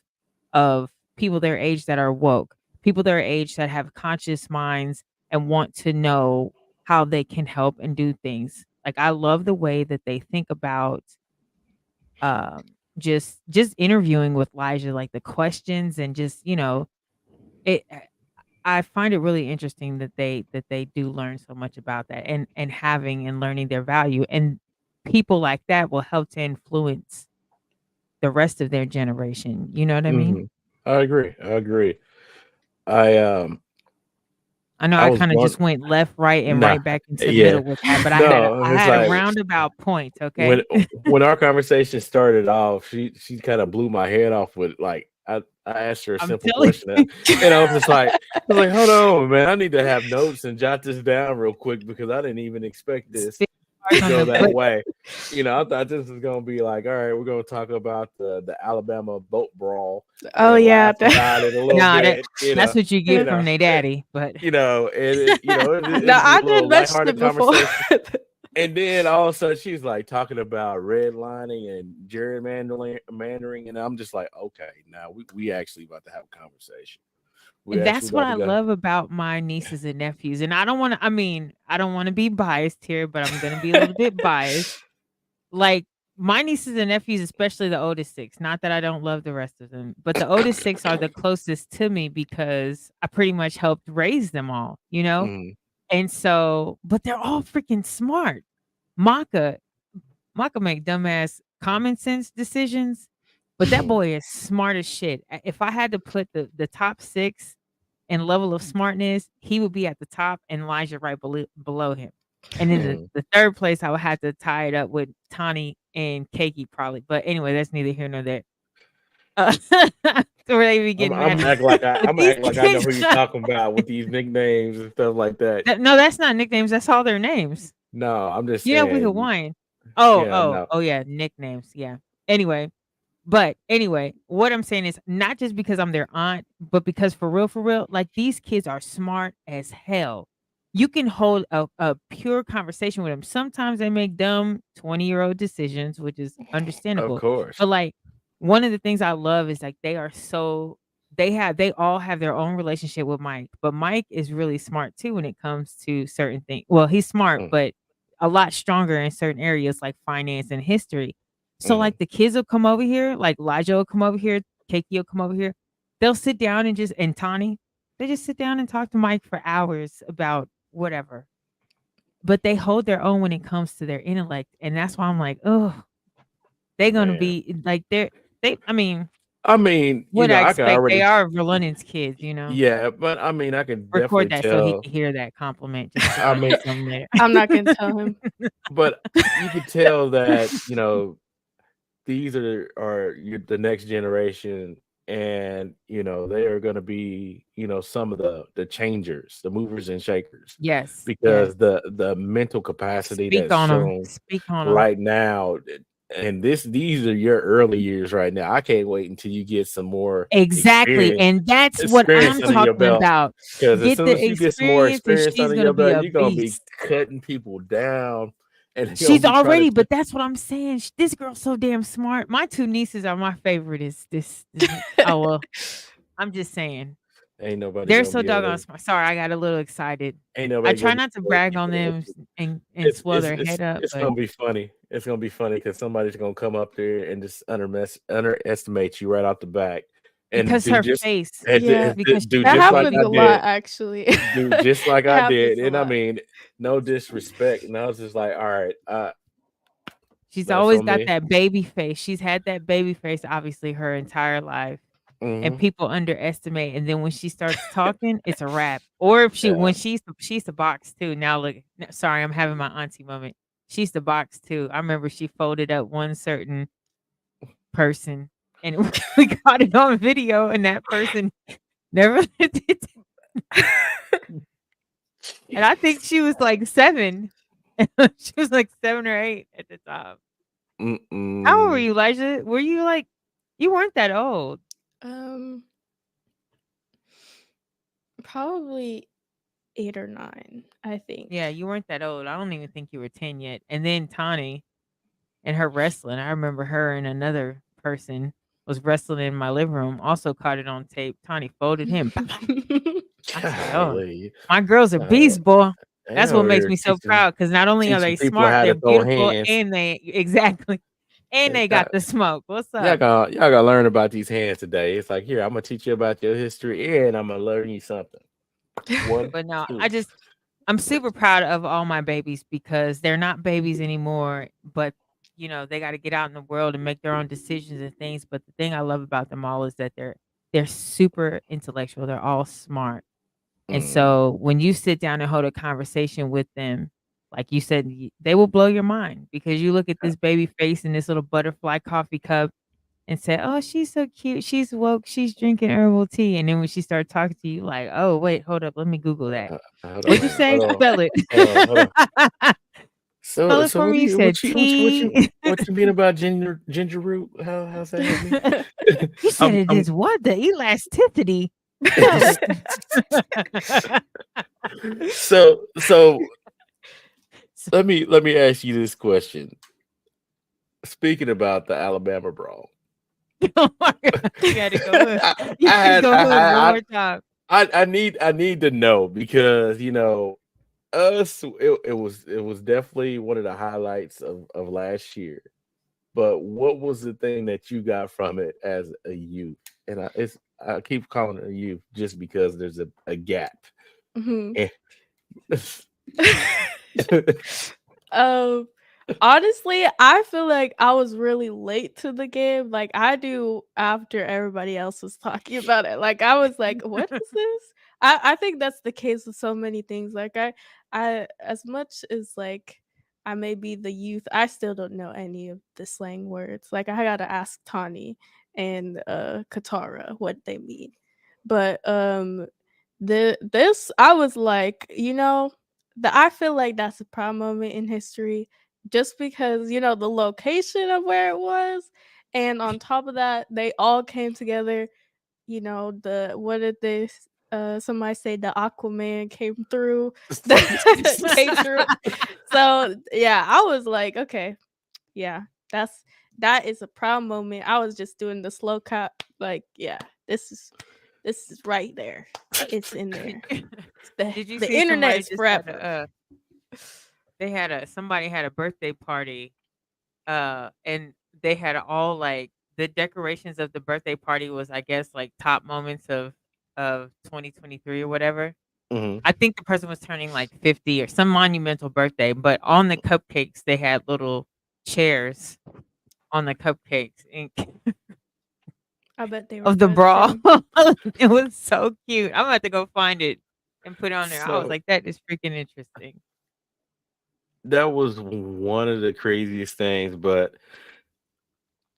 of people their age that are woke, people their age that have conscious minds and want to know how they can help and do things. Like, I love the way that they think about just interviewing with Elijah, like the questions and just, it I find it really interesting that they do learn so much about that, and having and learning their value, and people like that will help to influence the rest of their generation. You know what I mean? Mm-hmm. I agree. I agree. I I know I I was kind of one. just went left, right, and Nah. right back into the Yeah. middle with that, but I had a No, I it's had a like roundabout point. when Okay. when our conversation started off, she kind of blew my head off with like I asked her a I'm simple telling question, you. and I was like, hold on, man, I need to have notes and jot this down real quick because I didn't even expect this Spit to bars on go the that but way. I thought this was gonna be like, all right, we're gonna talk about the Alabama boat brawl Oh and yeah. laugh about it a little nah, bit, that's what you you get from know, their daddy. But it No, was a I did little mention lighthearted it before. conversation. And then all of a sudden she's like talking about redlining and gerrymandering, and I'm just like, okay, now we actually about to have a conversation. We And actually that's what about to I go. love about my nieces and nephews. And I don't want to be biased here, but I'm going to be a little bit biased. Like, my nieces and nephews, especially the oldest six, not that I don't love the rest of them, but the oldest six are the closest to me because I pretty much helped raise them all, you know? Mm, And so, but they're all freaking smart. Maka, Maka make dumbass common sense decisions, but that boy is smart as shit. If I had to put the top six and level of smartness, he would be at the top and Elijah right below him. And then the, mm. the third place, I would have to tie it up with Tani and Keiki probably. But anyway, that's neither here nor there. Uh, so they be I'm getting I'm mad gonna at me. act like But I'm gonna these act like I know kids, who you're talking about with these nicknames and stuff like that. no, that's not nicknames. That's all their names. No, I'm just You know, we saying. Hawaiian. Oh, Yeah, oh, no. oh yeah, nicknames. Yeah. Anyway, but anyway, what I'm saying is not just because I'm their aunt, but because for real, like these kids are smart as hell. You can hold a pure conversation with them. Sometimes they make dumb 20-year-old decisions, which is Of understandable. course. But like one of the things I love is like they all have their own relationship with Mike, but Mike is really smart too when it comes to certain things. Well, he's smart, Mm, but a lot stronger in certain areas like finance and history. So mhm. like the kids will come over here, like Elijah will come over here, Keiki will come over here. They'll sit down and Tani, they just sit down and talk to Mike for hours about whatever. But they hold their own when it comes to their intellect. And that's why I'm like, oh, they're gonna Man. be like they I mean, I mean, What I I can expect, they already, are Valunian's kids, you know? yeah, but I mean, I can Record definitely that so he tell. can hear that compliment just to I run mean, into him later. I'm not gonna tell him. but you could tell that these are the next generation, and they are going to be some of the changers, the movers and shakers, Yes, yes. because the mental capacity Speak that's on them. shown Speak on them. right now, and these are your early years right now. I can't wait until you get some more Exactly, and that's what I'm experience under your talking belt. about. Because as Get soon the as you get some more experience, and experience she's under gonna your be belt, a you're gonna be beast. cutting people down, and they're gonna She's be trying already, to. but that's what I'm saying. This girl's so damn smart. My 2 nieces are my favorite. Is this? Oh well, I'm just saying Ain't nobody they're gonna so be able doggone to. smart. Sorry, I got a little excited. Ain't I nobody try gonna be not to able to brag keep on up with them you. and swell their head up, It's but gonna be funny. It's gonna be funny because somebody's gonna come up there and just underestimate you right off the back, and because do her just face, Yeah, because do that she's just like happens I a baby lot did. face. actually. Do just like It I happens did, a and I lot. mean, no disrespect. And I was just like, all right, She's that's always on got me. that baby face. She's had that baby face obviously her entire life. And Hmm. people underestimate, and then when she starts talking, it's a wrap. Or if she Yeah. when she's the box too. Now look, sorry, I'm having my auntie moment. She's the box too. I remember she folded up one certain person, and we got it on video, and that person never did. And I think she was like 7. She was like 7 or 8 at the time. How old were Mm-mm. you, Elijah? Were you like you weren't that old? Um, probably 8 or 9, I Yeah, think. you weren't that old. I don't even think you were 10 yet. And then Tani and her wrestling. I remember her and another person was wrestling in my living room. Also caught it on tape. Tani folded him. I said, "Oh, Golly. my girls are Uh, beasts, boy." they That's what over makes here me so proud because not only are teaching they people smart, how they're to throw beautiful, hands. and they exactly, and they got the smoke. What's up? Y'all gotta learn about these hands today. It's like, here, I'm gonna teach you about your history, and I'm gonna learn you something. One, But no, two. I'm super proud of all my babies because they're not babies anymore, but they got to get out in the world and make their own decisions and things. But the thing I love about them all is that they're super intellectual. They're all smart. And Mm. so when you sit down and hold a conversation with them, like you said, they will blow your mind because you look at this baby face in this little butterfly coffee cup and say, "Oh, she's so cute. She's woke. She's drinking herbal tea." And then when she started talking to you, like, "Oh, wait, hold up. Let me Google that. Hold What'd you on, say? hold on, Spell it. hold on. Spell So, it for what do me." You you said tea. what you mean about ginger root? How's that help me? You said I'm it I'm is what? The elasticity. Spell it. so let me ask you this question. Speaking about the Alabama brawl, Oh my God. You had to go hood. I, You I had to had go I, hood one I more time. I need to know because us it was definitely one of the highlights of last year. But what was the thing that you got from it as a youth? And I keep calling it a youth just because there's a gap. Mhm. Eh. Honestly, I feel like I was really late to the game. Like I do after everybody else was talking about it. Like I was like, "What is this?" I think that's the case with so many things. Like I as much as like I may be the youth, I still don't know any of the slang words. Like I gotta ask Tani and Katara what they mean. But this I was like, I feel like that's a proud moment in history just because, the location of where it was. And on top of that, they all came together. What did somebody say the Aquaman came through. Came through. So yeah, I was like, okay, yeah, that is a proud moment. I was just doing the slow clap, like, yeah, this is right there. It's in there. The Did you the see internet somebody is just had forever. somebody had a birthday party, and they had all like the decorations of the birthday party was, I guess, like top moments of 2023 or whatever. Mhm. I think the person was turning like 50 or some monumental birthday, but on the cupcakes they had little chairs on the cupcakes. And I bet they were of the good brawl. too. It was so cute. I'm about to go find it and put it on there. I was So like, that is freaking interesting. that was one of the craziest things, but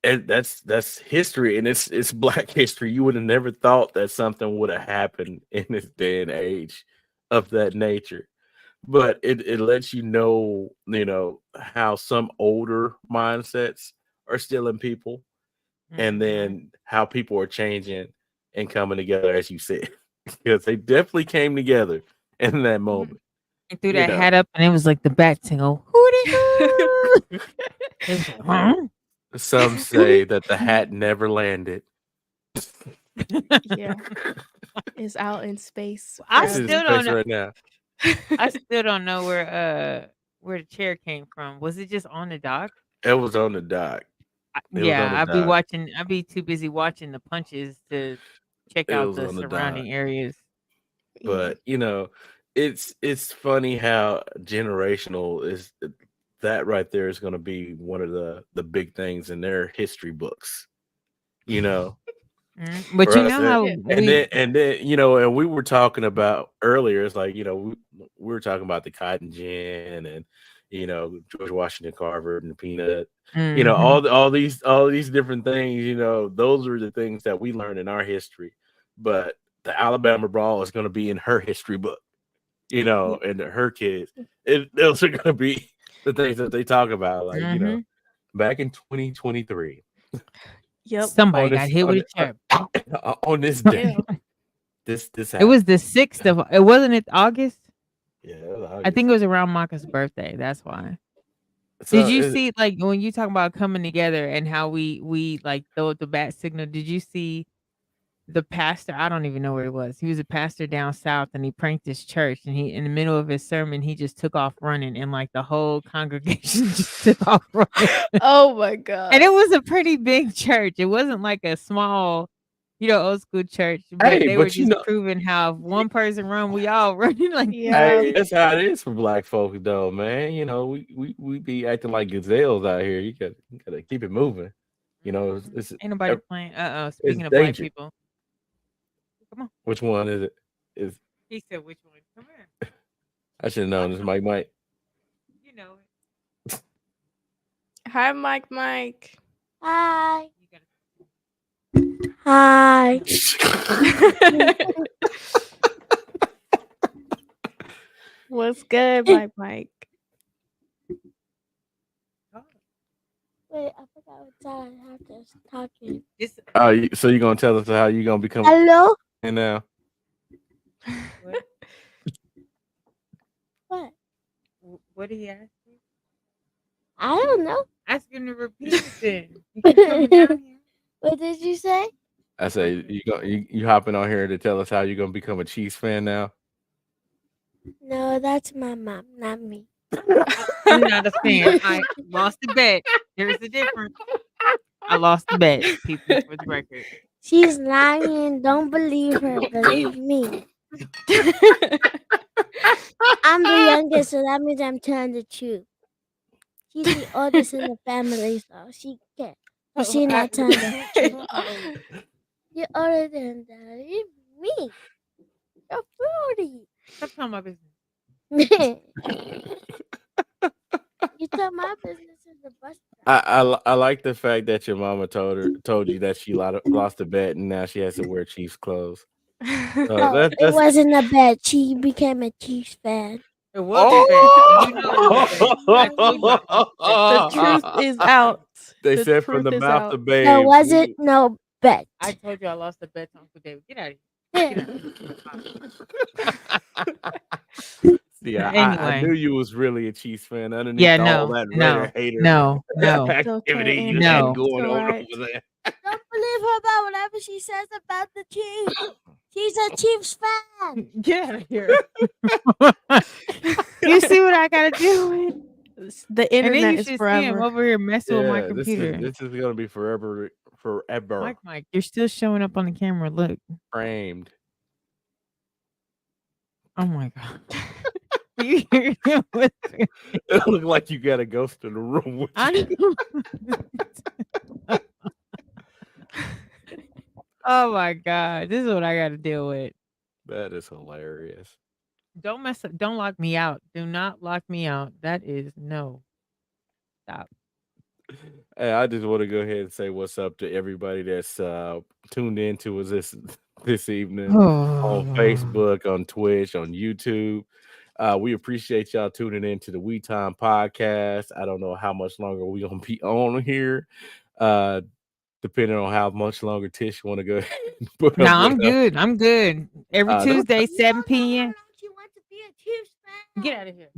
that's history, and it's Black history. You would have never thought that something would have happened in this day and age of that nature. But it lets you know, how some older mindsets are still in people, and hmm then how people are changing and coming together, as you said, because they definitely came together in that moment. And threw You that know, hat up, and it was like the bat single. Hootie hoo! It was like, huh? some say that the hat never landed. Yeah, is out in space I It's in still forever. don't space know. right now. I still don't know where the chair came from. Was it just on the dock? It was on the dock. It was on the Yeah, dock. I'd be too busy watching the punches to check It out was the on the dock. surrounding areas. Yeah. But you know, it's funny how generational is that right there is going to be one of the big things in their history books. You know, But for you us, know how Yeah. and then you know, and we were talking about earlier. It's like, you know, we were talking about the cotton gin and, you know, George Washington Carver and the peanut. You know, Mhm. all these different things. You know, those are the things that we learned in our history. But the Alabama brawl is going to be in her history book. You know, Yeah. and her kids. Those are going to be the things that they talk about. Like, you know, Mhm. back in 2023 Yep. Somebody on got this hit with a chair. on this Yeah. day. This It happened. was the 6th of it wasn't it August? Yeah, it was I August. think it was around Maka's birthday. That's why. So Did you see like when you talk about coming together and how we like throw the bat signal? Did you see the pastor? I don't even know where he was. He was a pastor down south, and he pranked his church. And he, in the middle of his sermon, he just took off running, and like the whole congregation just took off running. Oh my And it god. was a pretty big church. It wasn't like a small, old school church, but hey, they were but you just know, proving how if one person run, we all running like Yeah. hey, that's how it is for black folks, though, man. You know, we be acting like gazelles out here. You gotta keep it moving. You know, Ain't nobody playing. it's Speaking of black danger. people, come on. Which one is it? Is He said, "Which one? Come here." I should have known this, Mike. You know it. Hi, Mike. Hi. You gotta. Hi. What's good, Mike? Wait, I forgot what time I have to talk to you. It's So you gonna tell us how you gonna become Hello? and now? what? What? What did he ask you? I don't know. Ask him to repeat it. Then you keep coming down here. What did you say? I say you hopping on here to tell us how you're gonna become a Chiefs fan now. No, that's my mom, not me. I'm not a fan. I lost the bet. There's the difference. I lost the bet, people, for the record. She's lying. Don't believe her. Believe me. I'm the youngest, so that means I'm telling the truth. She's the oldest in the family, so she can't. So she's not telling the truth. You're older than Daddy. Me. You're 40. Stop telling my business. You tell my business in the bus stop. I like the fact that your mama told you that she lost a bet and now she has to wear Chiefs clothes. No, That's it wasn't a bet. She became a Chiefs fan. It was a bet. You know it was a bet. I told you I lost the bet. The truth is out. They The said from truth the is mouth out. of babes. There wasn't no bet. I told you I lost the bet to Uncle David. Get out of here. See, I Anyway. knew you was really a Chiefs fan underneath Yeah, all no, that no, Raider hater no. activity okay, you no. had It's going on alright. over there. Don't believe her about whatever she says about the Chiefs. She's a Chiefs fan. Get out of here. You see what I gotta do? The And then internet you is should see him forever. over here messing with my Yeah, computer. this is gonna be forever Mike, you're still showing up on the camera. Look. framed. Oh my god. You hear him whispering. It look like you got a ghost in the room with I you. know. Oh my god, this is what I got to deal with. That is hilarious. Don't mess up. Don't lock me out. Do not lock me out. That is no. Stop. Hey, I just want to go ahead and say what's up to everybody that's tuned in to us this evening on Oh, Facebook, on Twitch, on YouTube. We appreciate y'all tuning in to the We Time podcast. I don't know how much longer we're gonna be on here. Depending on how much longer Tish want to go ahead and put no, up I'm with us. good. I'm good. Every Don't- Tuesday, 7 How p.m. long you want to be a Chiefs fan? Get out of here.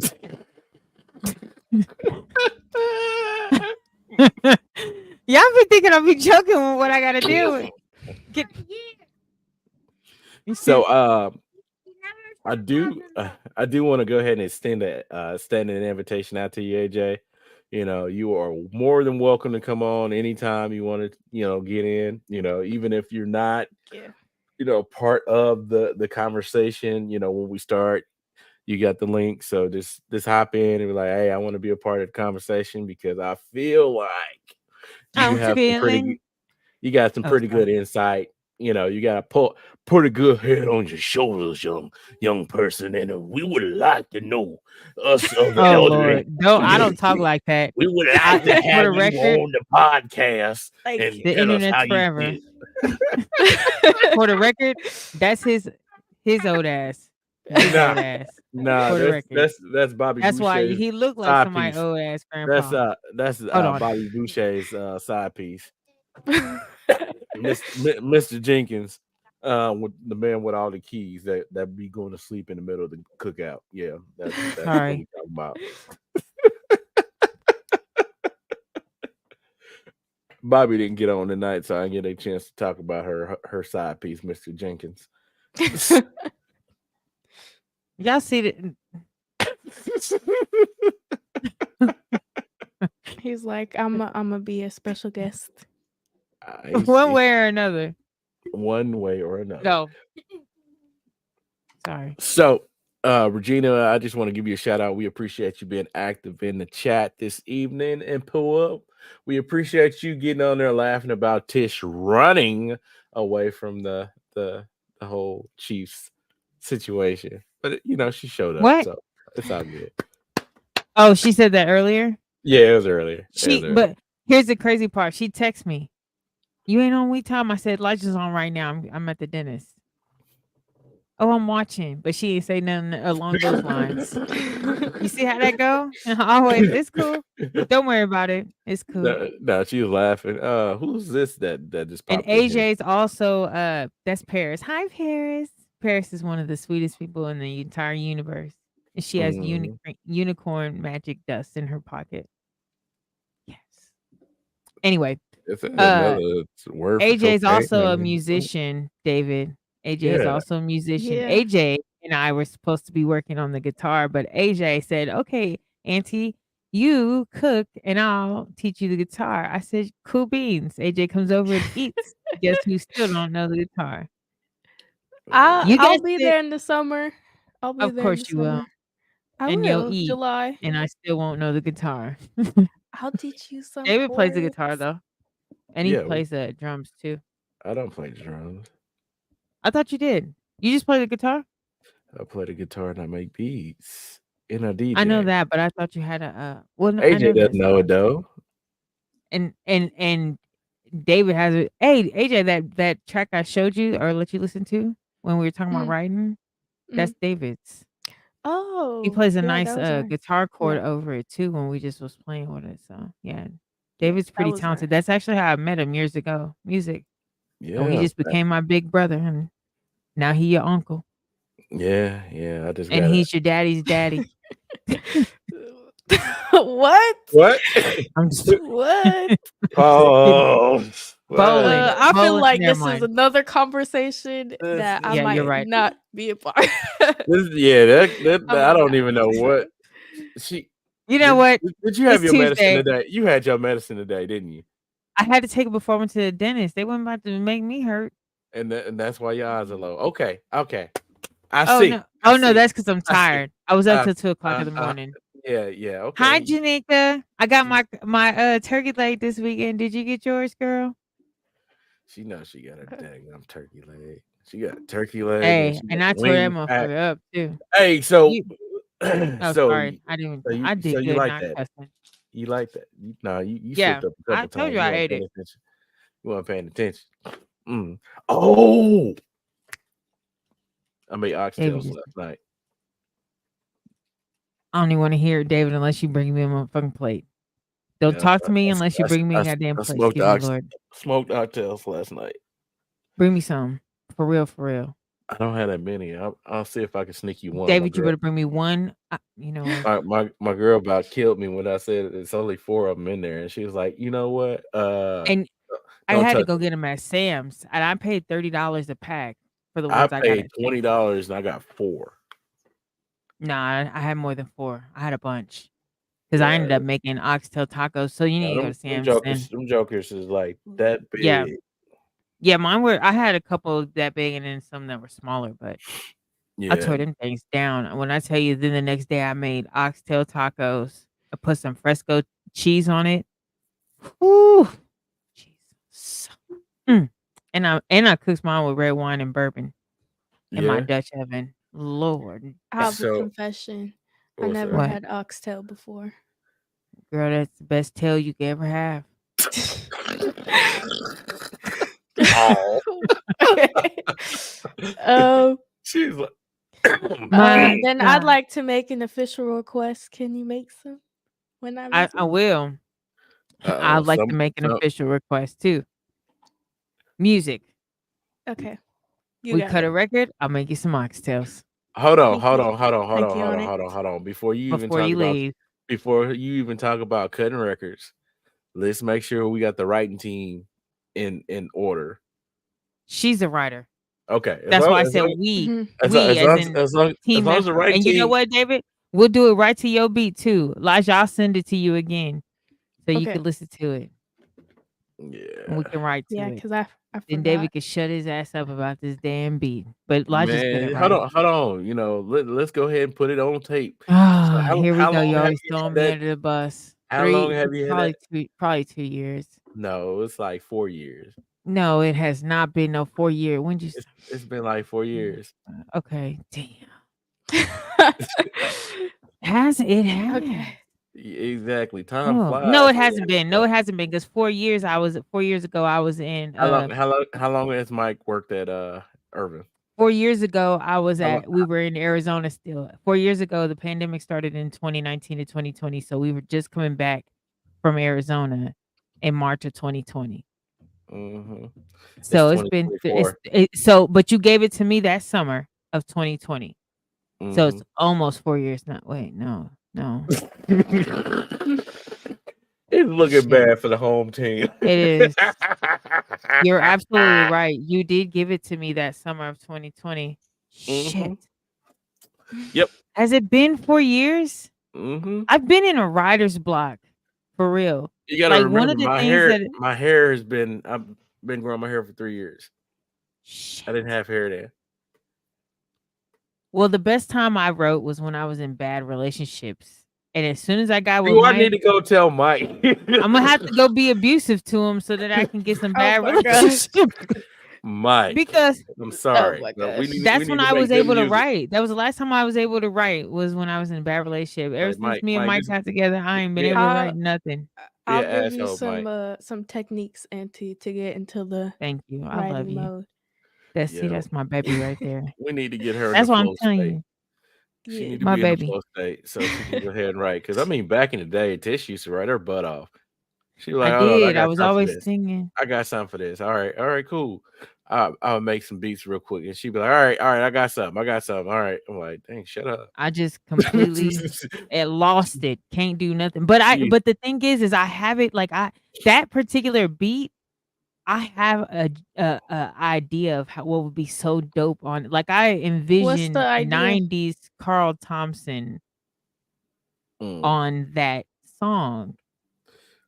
Y'all be thinking I'll be joking with what I gotta deal with. Get you So see- I do want to go ahead and extend an invitation out to you, AJ. You know, you are more than welcome to come on anytime you want to, get in, even if you're not, Yeah. part of the conversation, when we start, you got the link. So just hop in and be like, hey, I want to be a part of the conversation because I feel like I'm you feeling. got some Oh, pretty sorry. good insight. You got to put a good head on your shoulders, young person, and we would like to know us of the Oh elderly. Lord, no, I don't talk like that. We would like to for have the you record, on the podcast Thank and you. the tell us internet's how you forever. feel. For the record, that's his old ass. His Nah. old ass. Nah, For the record. that's Bobby That's why Boucher's he looked like side somebody piece. old ass grandpa. That's Hold on. Bobby Boucher's side piece. Mr. Jenkins, with the man with all the keys that be going to sleep in the middle of the cookout. Yeah, that's what Sorry. we talking about. Bobby didn't get on tonight, so I didn't get a chance to talk about her side piece, Mr. Jenkins. Y'all see it? He's like, I'm gonna be a special guest. One way or another. One way or another. No. Sorry. So, Regina, I just want to give you a shout out. We appreciate you being active in the chat this evening. And Pull Up, we appreciate you getting on there laughing about Tish running away from the whole Chiefs situation. But she showed up, What? so it's all good. Oh, she said that earlier? Yeah, it was earlier. But here's the crazy part. She texted me. You ain't on We Time? I said, Elijah's on right now. I'm at the dentist. Oh, I'm watching. But she ain't say nothing along those lines. You see how that go? Always, it's cool. Don't worry about it. It's cool. No, she was laughing. Who's this that just And popped in here? AJ's also that's Paris. Hi, Paris. Paris is one of the sweetest people in the entire universe. And she has unicorn magic dust in her pocket. Yes. Anyway, It's another word for AJ's cocaine. also a musician, David. AJ is Yeah. also a musician. Yeah. AJ and I were supposed to be working on the guitar, but AJ said, okay, Auntie, you cook and I'll teach you the guitar. I said, cool beans. AJ comes over and eats. Guess who still don't know the guitar? You I'll guys be said- there in the summer. I'll be Of there course in the you will. summer. I And will. you'll eat. July. And I still won't know the guitar. I'll teach you some. David plays the guitar chords. though. And he Yeah, plays drums too. I don't play drums. I thought you did. You just play the guitar? I play the guitar and I make beats. And I DJ. I know that, but I thought you had a well, no, I AJ know doesn't know it though. And David has it. Hey, AJ, that track I showed you or let you listen to when we were talking about writing, that's David's. Oh, He plays a yeah, nice that was nice. guitar chord Yeah. over it too when we just was playing with it. So yeah, David's that pretty was talented. nice. That's actually how I met him years ago. Music. Yeah. And he just became my big brother, and now he your uncle, Yeah. I just and got he's your daddy's daddy. What? what? I'm just What? Pause. Bowling. I feel Bowling- like never this mind. is another conversation that I Yeah, might you're right. not be a part. That I'm I like, don't even know what she. You know what? Did you have It's your medicine Tuesday. today? You had your medicine today, didn't you? I had to take it before I went to the dentist. They weren't about to make me hurt. And that's why your eyes are low. Okay. I Oh see. no! I Oh no! see. That's because I'm I see. tired. I was up till 2:00 in the uh, morning. Yeah. Okay. Hi, Janika. I got my turkey leg this weekend. Did you get yours, girl? She knows she got a daggum turkey leg. She got a turkey leg and Hey, she and got I the tore that wing pack. motherfucker up too. Hey, so You, oh, so sorry, you I didn't. so I you so did you good like not that? cussing. You like that? You Yeah, slipped up a I couple told times. you You I weren't ate paying it. attention. You weren't paying attention. Mm. Oh, I made David oxtails just. last night. I don't even want to hear it, David, unless you bring me a motherfucking plate. Don't Yeah, talk to me unless you bring me I a goddamn plate. smoked Excuse me, Lord. smoked oxtails last night. Bring me some. For real, for real. I don't have that many. I'll see if I can sneak you one. David, you better bring me one. You know what? My girl about killed me when I said it's only 4 of them in there, and she was like, "You know what? And I Don't had to touch go it." get them at Sam's, and I paid $30 a pack for the I ones I got paid at Sam's. $20 and I got 4. Nah, I had more than 4. I had a bunch because I ended up making oxtail tacos. So you need to go to Sam's. Them jokers is like that big. Yeah, yeah, mine were. I had a couple that big, and then some that were smaller, but I tore them things down. When I tell you, then the next day I made oxtail tacos. I put some Fresco cheese on it. Whew, Jesus. And I cooked mine with red wine and bourbon in my Dutch oven. Lord, I have a So- confession. I What's never that? What? had oxtail before. girl, that's the best tail you could ever have. Oh. She's like, then I'd God. like to make an official request. Can you make some when I visit? I will. I'd like to make an official request too. Music. Okay. We cut a record. I'll make you some oxtails hold on. Before you leave. Before you even talk about cutting records, let's make sure we got the writing team in order. She's a writer. Okay, That's why I said we. As long as team the right and team. you know what, David? We'll do it right to your beat too. Elijah, I'll send it to you again so you can listen to it. And we can write to it. Because I Then David can shut his ass up about this damn beat. But Elijah's good at hold writing. on. You know, let's go ahead and put it on tape. Oh, here we go. You always throwing me under the bus. How long have you had that? Probably 2 years. No, it's like 4 years. No, it has not been no 4 year. When you? It's been like 4 years. Okay, damn. Has it? Okay. Exactly. Time flies. No, it hasn't been. No, it hasn't been because 4 years ago I was in. How long has Mike worked at Irvin? 4 years ago we were in Arizona still. 4 years ago, the pandemic started in 2019 to 2020, so we were just coming back from Arizona in March of 2020. Mm-hmm. So it's been but you gave it to me that summer of 2020. Mm-hmm. So it's almost 4 years now. Wait, no. It's looking bad for the home team. It is. You're absolutely right. You did give it to me that summer of 2020. Mm-hmm. Shit. Yep. Has it been 4 years? Mm-hmm. I've been in a writer's block for real. You gotta remember, one of the my hair has been. I've been growing my hair for 3 years. Shit. I didn't have hair then. Well, the best time I wrote was when I was in bad relationships. And as soon as I got with Mike, I need to go tell Mike. I'm gonna have to go be abusive to him so that I can get some bad relationships. Mike, because I'm sorry. That's when I was able to write. That was the last time I was able to write was when I was in a bad relationship. Ever since me and Mike got together, I ain't been able to write nothing. I'll give you some techniques, Auntie, to get into the Thank you. I love you. Mode. That's my baby right there. We need to get her. That's what I'm telling you. She need to be in the flow state so she can go ahead and write. Because I mean, back in the day, Tish used to write her butt off. She was like, I was always singing. I got something for this. All right, cool. I'll make some beats real quick, and she'd be like, all right, I got something. All right, I'm like, dang, shut up. I just completely lost it. Can't do nothing. But the thing is I have it like that particular beat. I have a idea of what would be so dope on it. Like I envision 90s Carl Thompson on that song.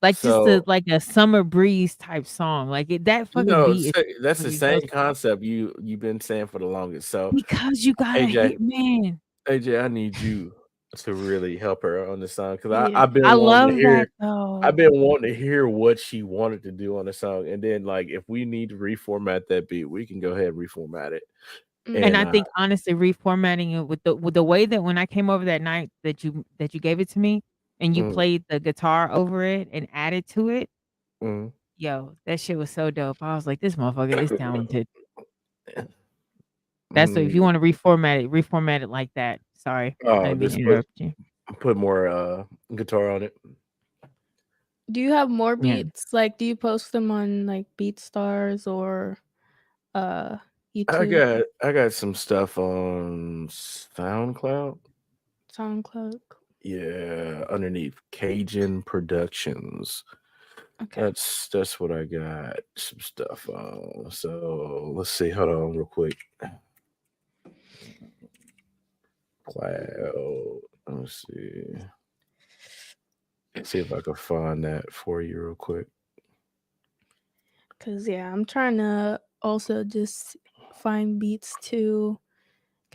Like just like a summer breeze type song. Like that fucking beat. That's the same concept you've been saying for the longest. So because you got a hit man. AJ, I need you to really help her on the song because Yeah, I've been I wanting to love that hear. I've though. been wanting to hear what she wanted to do on the song, and then like if we need to reformat that beat, we can go ahead and reformat it. And And I Mhm. think honestly reformatting it with the way that when I came over that night that you gave it to me and you mm, played the guitar over it and added to it, mm, yo, that shit was so dope. I was like, this motherfucker is talented. That's what if you mm. want to reformat it like that. Sorry. I Oh, didn't mean to just put interrupt you. put more guitar on it. Do you have more Yeah. beats? Like, do you post them on like BeatStars or uh YouTube, I got some stuff on SoundCloud. SoundCloud? Yeah, underneath Cajun Productions. Okay. That's what I got. Some stuff on. So let's see. Hold on, real quick. Cloud. Let's see. See if I can find that for you real quick. Cause yeah, I'm trying to also just find beats too.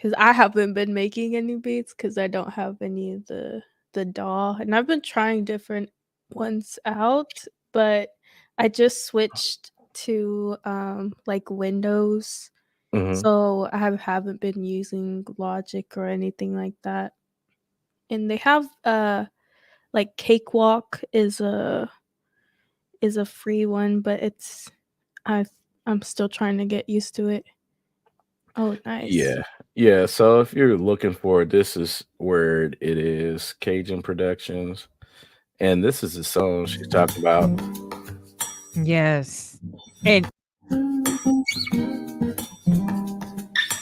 Cause I haven't been making any beats because I don't have any of the DAW, and I've been trying different ones out, but I just switched to like Windows, Hmm. so haven't been using Logic or anything like that. And they have like Cakewalk is a free one, but I I'm still trying to get used to it. Oh, nice. Yeah. Yeah. So if you're looking for it, this is where it is. Cajun Productions. And this is the song she's talking about. Yes. And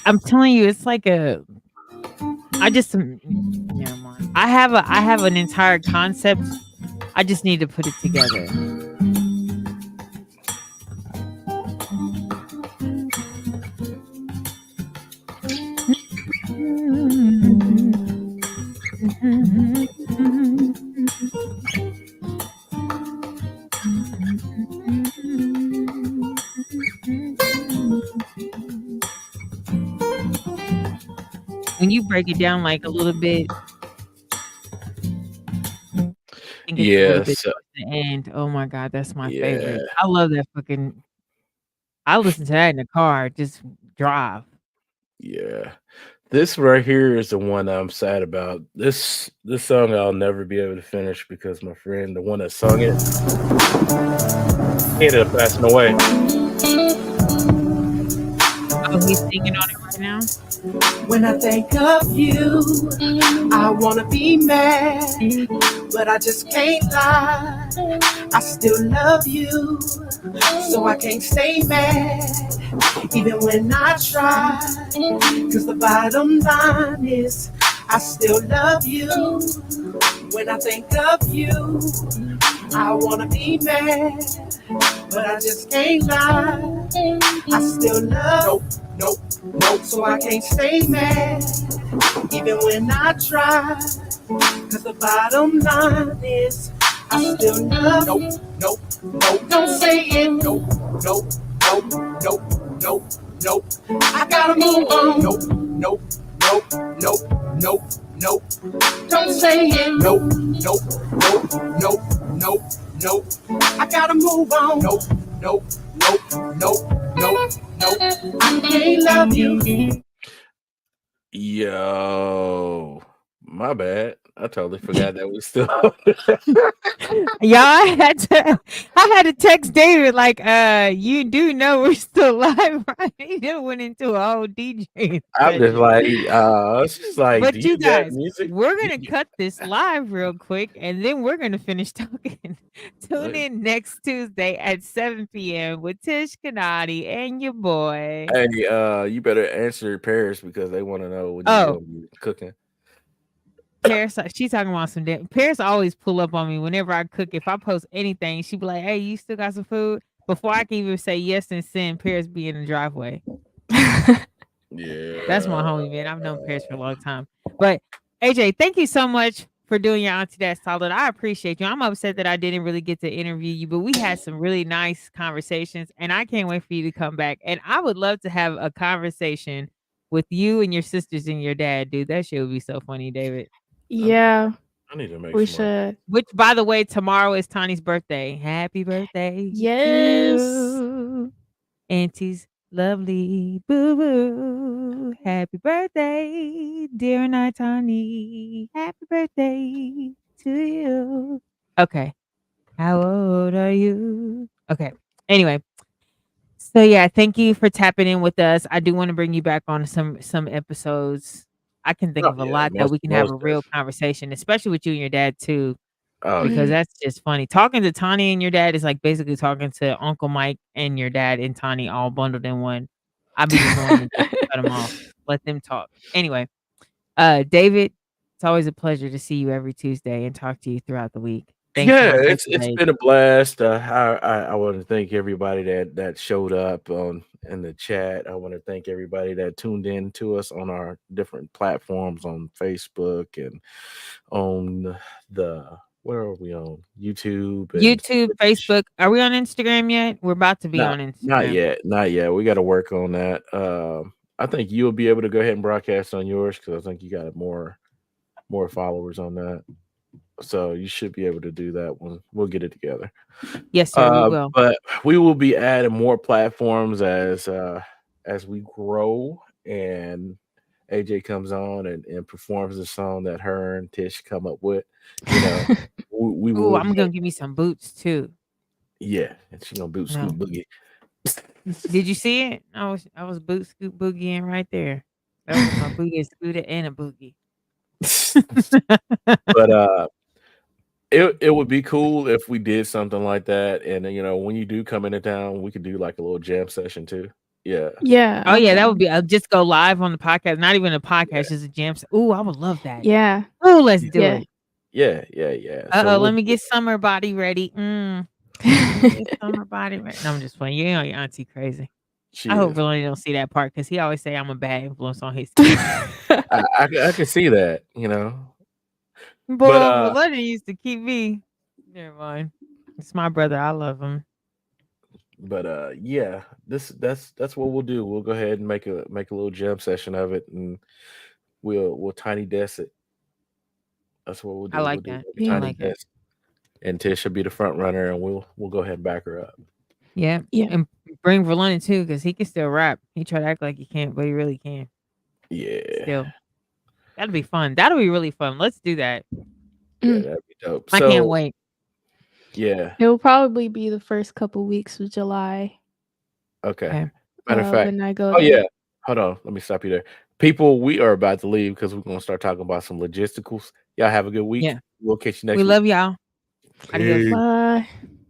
I'm telling you, it's like a never mind. I have an entire concept. I just need to put it together. When you break it down like a little bit, I think it's a little Yeah. bit So, towards the end. Oh my god, that's my yeah. favorite. I love that fucking I listen to that in the car, just drive. Yeah. This right here is the one I'm sad about. This song I'll never be able to finish because my friend, the one that sung it, he ended up passing away. Oh, he's singing on it right now? When I think of you, I wanna be mad, but I just can't lie. I still love you, so I can't stay mad, even when I try. Cause the bottom line is, I still love you. When I think of you, I wanna be mad, but I just can't lie. I still love, nope, so I can't stay mad, even when I try. Cause the bottom line is, I still love, nope, don't say it, nope, I gotta move on, nope, don't say it, nope, I gotta move on, nope, I can't love you. Yo, my bad. I totally forgot that we still. Yeah, I had to text David like, you do know we're still live, right? He just went into a whole DJ I'm just session. like, it's just like, do But you you got guys, music? we're gonna cut this live real quick and then we're gonna finish talking. Tune in next Tuesday at 7 p.m. with Tish Kanati and your boy. Hey, you better answer Paris because they want to know when you're Oh, gonna be cooking. Paris, she's talking about some damn. Paris always pull up on me whenever I cook. If I post anything, she be like, "Hey, you still got some food?" Before I can even say yes and send, Paris be in the driveway. Yeah. That's my homie, man. I've known Paris for a long time. But AJ, thank you so much for doing your Auntie That Solid. I appreciate you. I'm upset that I didn't really get to interview you, but we had some really nice conversations, and I can't wait for you to come back. And I would love to have a conversation with you and your sisters and your dad, dude. That shit would be so funny, David. Yeah, I need to make we some money. should. Which, by the way, tomorrow is Tani's birthday. Happy birthday to Yes. you. Auntie's lovely boo boo. Happy birthday, dear Night Tani. Happy birthday to you. Okay. How old are you? Okay. Anyway. So yeah, thank you for tapping in with us. I do want to bring you back on some episodes. I can think Oh, of a yeah, lot that we can have most a real definitely. conversation, especially with you and your dad too, Oh because yeah. that's just funny. Talking to Tani and your dad is like basically talking to Uncle Mike and your dad and Tani all bundled in one. I'll be just wanting to just cut them off, let them talk. Anyway, David, it's always a pleasure to see you every Tuesday and talk to you throughout the week. Thanks for Yeah, my it's takeaways. been a blast. I want to thank everybody that showed up on in the chat. I want to thank everybody that tuned in to us on our different platforms on Facebook and on the where are we on YouTube and YouTube, Twitch. Facebook. Are we on Instagram yet? We're about to be Not on not Instagram. yet, not yet. We got to work on that. I think you'll be able to go ahead and broadcast on yours because I think you got more followers on that. So you should be able to do that when we'll get it together. Yes, sir, we will. But we will be adding more platforms as we grow and AJ comes on and performs the song that her and Tish come up with. You know, we Ooh, will. I'm gonna give me some boots too. Yeah, and she gonna boot scoot No. boogie. Did you see it? I was boot scoot boogieing right there. That was my boogie scooter and a boogie. But it would be cool if we did something like that. And when you do come into town, we could do like a little jam session too. Yeah. Yeah. Oh yeah, okay. that would be. I'll just go live on the podcast. Not even a podcast, just a jam. Ooh, I would love that. Yeah. Ooh, let's do Yeah. it. Yeah. Uh-oh, So let me get summer body ready. Let me get summer body ready. No, I'm just playing. You know your auntie crazy. she I hope is. Vilani don't see that part because he always say I'm a bad influence on his kids. I can see that, Boy, But Vilani used to keep me. Never mind. It's my brother. I love him. Yeah, that's what we'll do. We'll go ahead and make a little jam session of it, and we'll tiny desk it. That's what we'll do. I like We'll that. do Yeah. I tiny like it. desk, and Tish will be the front runner, and we'll go ahead and back her up. Yeah. Yeah. And bring Vilani too because he can still rap. He try to act like he can't, but he really can. Yeah, Still. That'll be fun. That'll be really fun. Let's do that. yeah, Mm. that'd be dope. I can't wait. Yeah. It will probably be the first couple weeks of July. Okay. Matter of fact. When I go Oh there. yeah. Hold on. Let me stop you there. People, we are about to leave because we're gonna start talking about some logisticals. Y'all have a good week. Yeah. We'll catch you next We week. love y'all. Adios. Peace. Bye.